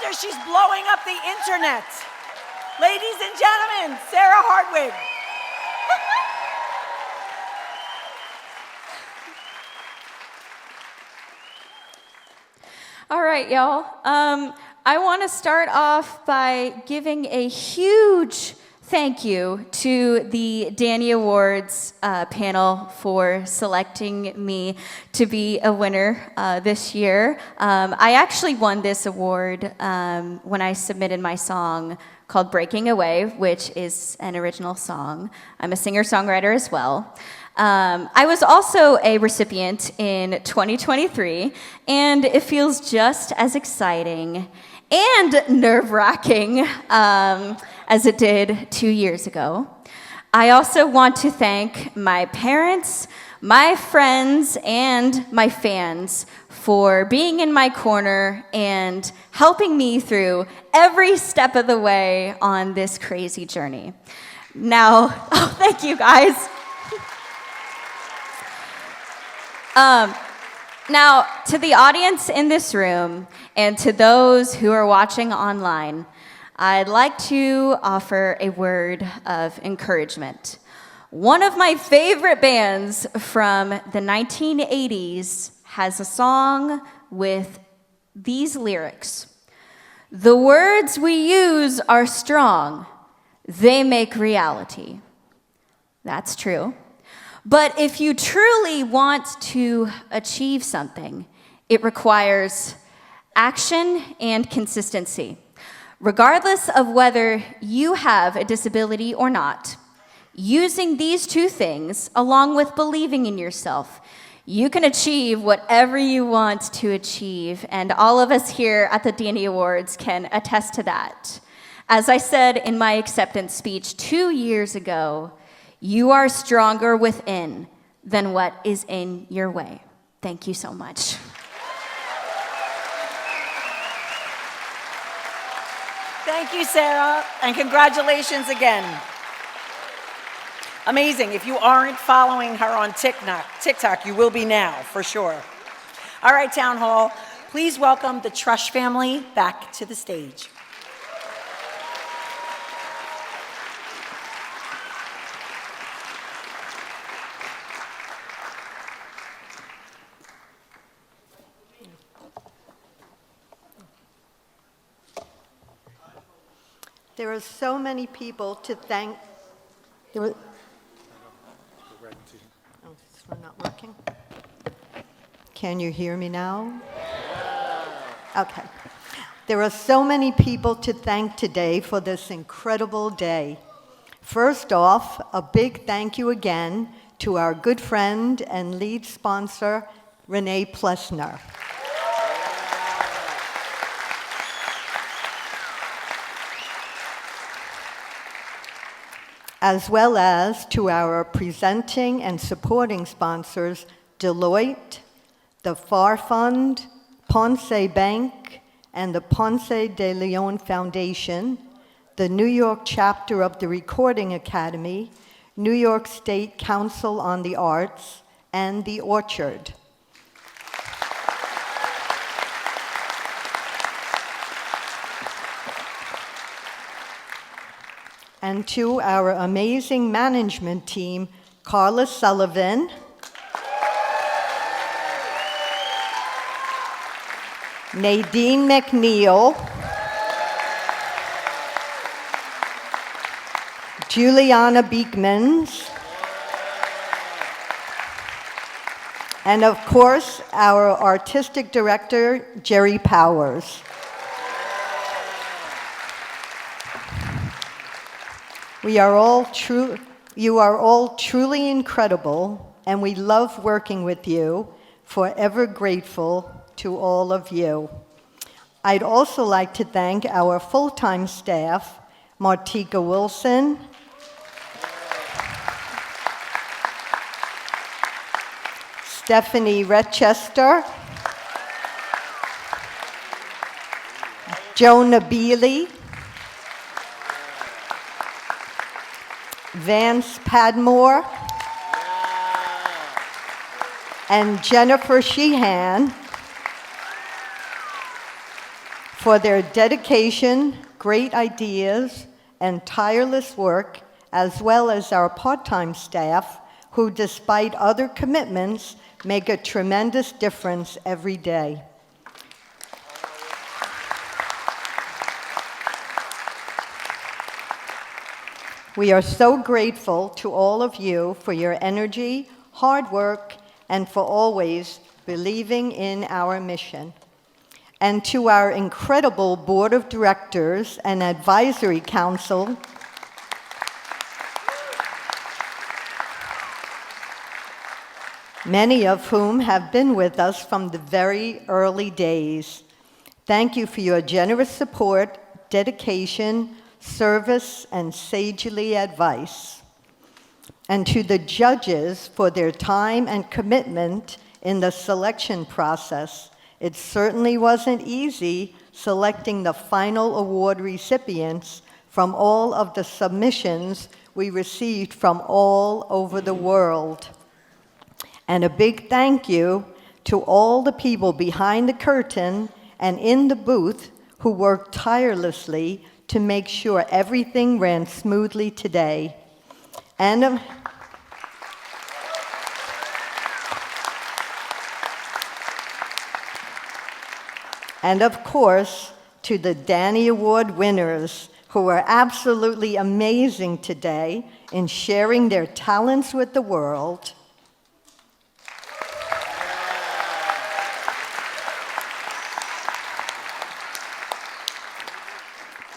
wonder she's blowing up the internet. Ladies and gentlemen, Sarah Hardwig. All right, y'all. I want to start off by giving a huge thank you to the Danny Awards panel for selecting me to be a winner this year. I actually won this award when I submitted my song called Breaking Away, which is an original song. I'm a singer-songwriter as well. I was also a recipient in 2023, and it feels just as exciting and nerve-wracking as it did 2 years ago. I also want to thank my parents, my friends, and my fans for being in my corner and helping me through every step of the way on this crazy journey. Now, thank you guys. Now, to the audience in this room and to those who are watching online, I'd like to offer a word of encouragement. One of my favorite bands from the 1980s has a song with these lyrics. The words we use are strong. They make reality. That's true. But if you truly want to achieve something, it requires action and consistency. Regardless of whether you have a disability or not, using these two things, along with believing in yourself, you can achieve whatever you want to achieve, and all of us here at the Danny Awards can attest to that. As I said in my acceptance speech 2 years ago, you are stronger within than what is in your way. Thank you so much. Thank you, Sarah, and congratulations again. Amazing. If you aren't following her on TikTok, you will be now, for sure. All right, Town Hall, please welcome the Trush family back to the stage. There are so many people to thank. Oh, this one not working? Can you hear me now? Okay. There are so many people to thank today for this incredible day. First off, a big thank you again to our good friend and lead sponsor, René Plessner. As well as to our presenting and supporting sponsors, Deloitte, the FAR Fund, Ponce Bank, and the Ponce de Leon Foundation, the New York chapter of the Recording Academy, New York State Council on the Arts, and the Orchard. And to our amazing management team, Carla Sullivan, Nadine McNeil, Juliana Beekmans, and of course, our artistic director, Gerry Powers. You are all truly incredible, and we love working with you. Forever grateful to all of you. I'd also like to thank our full-time staff, Martika Wilson, Stefani Recheshter, Jonah Bealey, Vance Padmore, and Jennifer Sheehan for their dedication, great ideas, and tireless work, as well as our part-time staff, who, despite other commitments, make a tremendous difference every day. We are so grateful to all of you for your energy, hard work, and for always believing in our mission. And to our incredible board of directors and advisory council, many of whom have been with us from the very early days. Thank you for your generous support, dedication, service, and sagely advice. And to the judges for their time and commitment in the selection process. It certainly wasn't easy selecting the final award recipients from all of the submissions we received from all over the world. And a big thank you to all the people behind the curtain and in the booth who worked tirelessly to make sure everything ran smoothly today. And of course, to the Danny Award winners who are absolutely amazing today in sharing their talents with the world.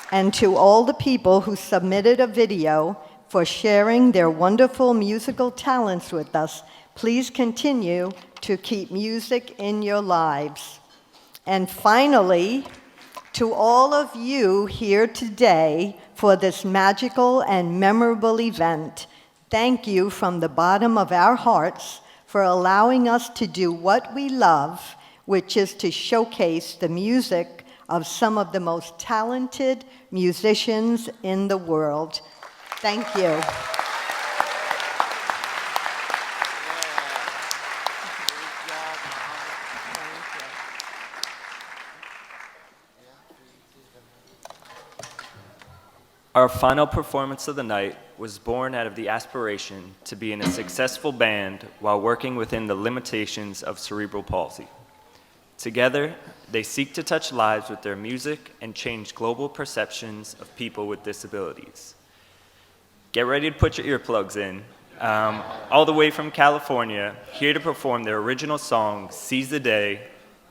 And to all the people who submitted a video for sharing their wonderful musical talents with us, please continue to keep music in your lives. And finally, to all of you here today for this magical and memorable event, thank you from the bottom of our hearts for allowing us to do what we love, which is to showcase the music of some of the most talented musicians in the world. Thank you. Our final performance of the night was born out of the aspiration to be in a successful band while working within the limitations of cerebral palsy. Together, they seek to touch lives with their music and change global perceptions of people with disabilities. Get ready to put your earplugs in. All the way from California, here to perform their original song, Seize the Day,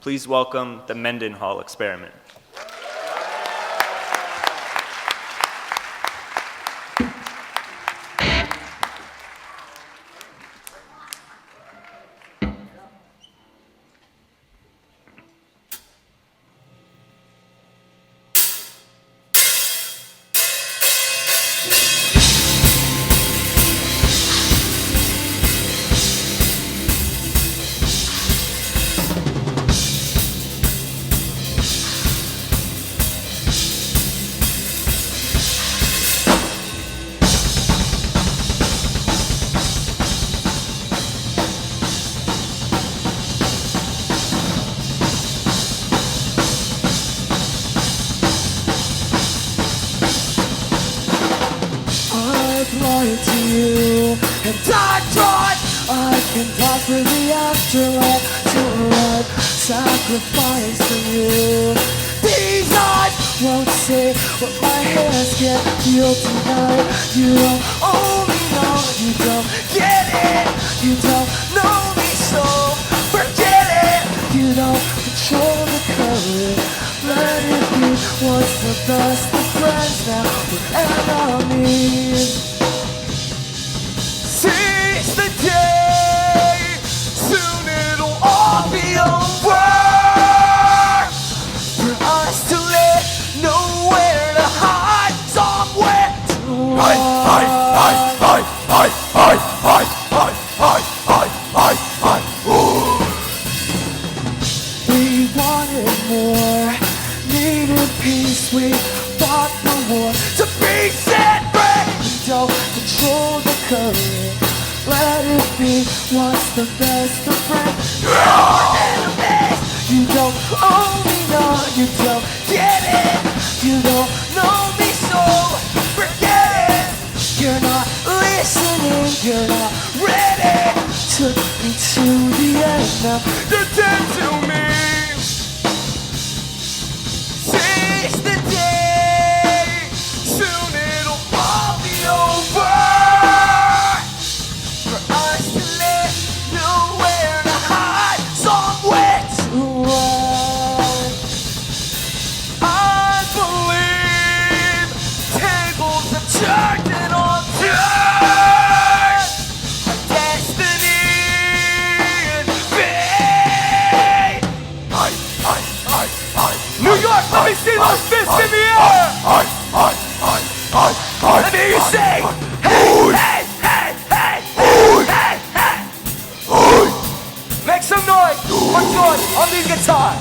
please welcome the Mendenhall Experiment. Sacrifice to you. These eyes won't say what my hands can feel tonight. You don't own me, no, you don't get it. You don't know me, so forget it. You don't control the current. Let it be. Once the best of friends, now we're enemies. Seize the day. Soon it'll all be over. We wanted more, needed peace, we fought the war to be set free. We don't control the current, let it be. What's the best of friends? You're enemies. You don't own me, no, you don't get the end now. You're dead to me. Seize the day, soon it'll all be over. For us to live, nowhere to hide, somewhere to run. I believe tables have turned and on turn. Our destiny and fate. New York, let me see those fists in the air. Let me hear you say, hey, hey, hey, hey, hey, hey, hey. Make some noise for George on the guitar.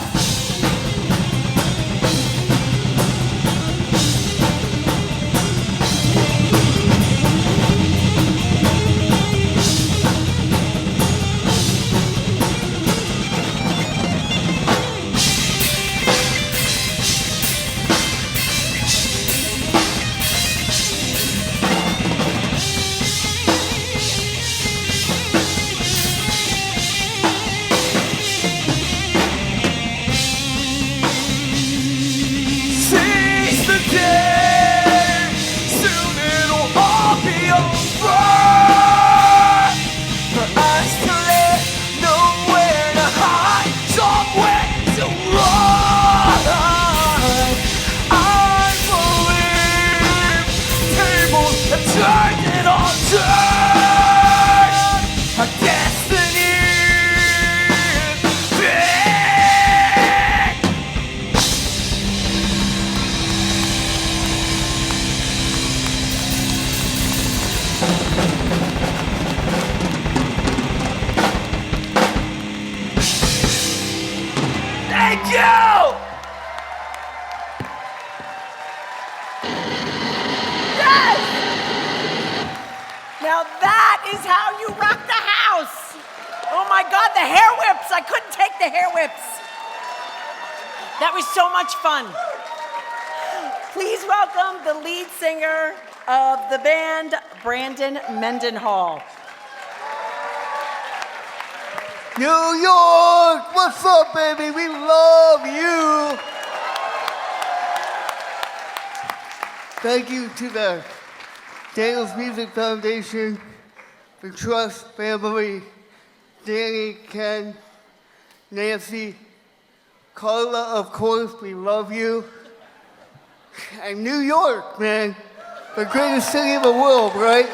Seize the day, soon it'll all be over. For us to live, nowhere to hide, somewhere to run. I believe tables have turned and on turned. Our destiny is big. Thank you! Yes! Now that is how you rock the house. Oh my God, the hair whips. I couldn't take the hair whips. That was so much fun. Please welcome the lead singer of the band, Brandon Mendenhall. New York, what's up, baby? We love you. Thank you to the Daniel's Music Foundation, the Trust family, Danny, Ken, Nancy, Carla, of course, we love you. And New York, man, the greatest city in the world, right?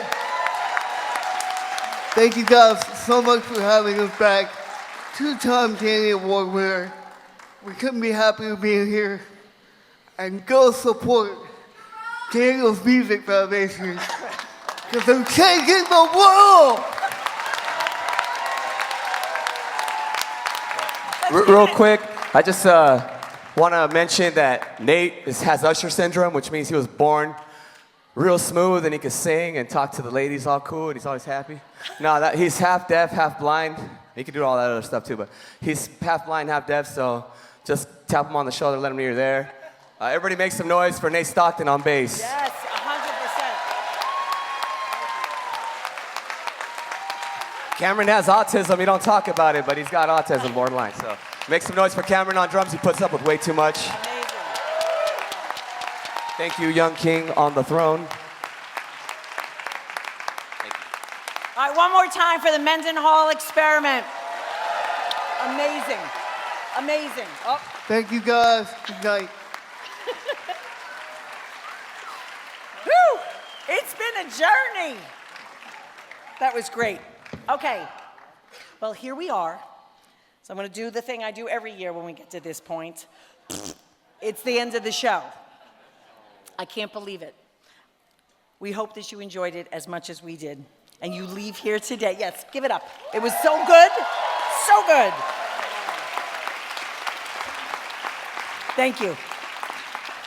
Thank you guys so much for having us back. Two-time Danny Award winner. We couldn't be happier being here. And go support Daniel's Music Foundation, because they're changing the world! Real quick, I just want to mention that Nate has Usher syndrome, which means he was born real smooth and he could sing and talk to the ladies all cool and he's always happy. No, he's half deaf, half blind. He can do all that other stuff too, but he's half blind, half deaf, so just tap him on the shoulder, let him know you're there. Everybody make some noise for Nate Stockton on bass. Yes, 100%. Cameron has autism. He don't talk about it, but he's got autism borderline. So make some noise for Cameron on drums. He puts up with way too much. Amazing. Thank you, young king on the throne. All right, one more time for the Mendenhall experiment. Amazing. Amazing. Oh. Thank you guys. Good night. Whew! It's been a journey. That was great. Okay. Well, here we are. So I'm going to do the thing I do every year when we get to this point. It's the end of the show. I can't believe it. We hope that you enjoyed it as much as we did. And you leave here today. Yes, give it up. It was so good. So good. Thank you.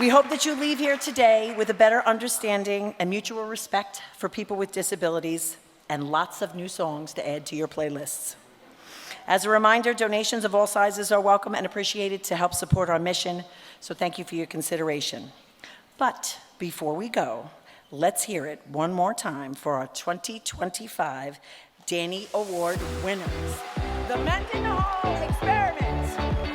We hope that you leave here today with a better understanding and mutual respect for people with disabilities and lots of new songs to add to your playlists. As a reminder, donations of all sizes are welcome and appreciated to help support our mission, so thank you for your consideration. But before we go, let's hear it one more time for our 2025 Danny Award winners. The Mendenhall Experiment.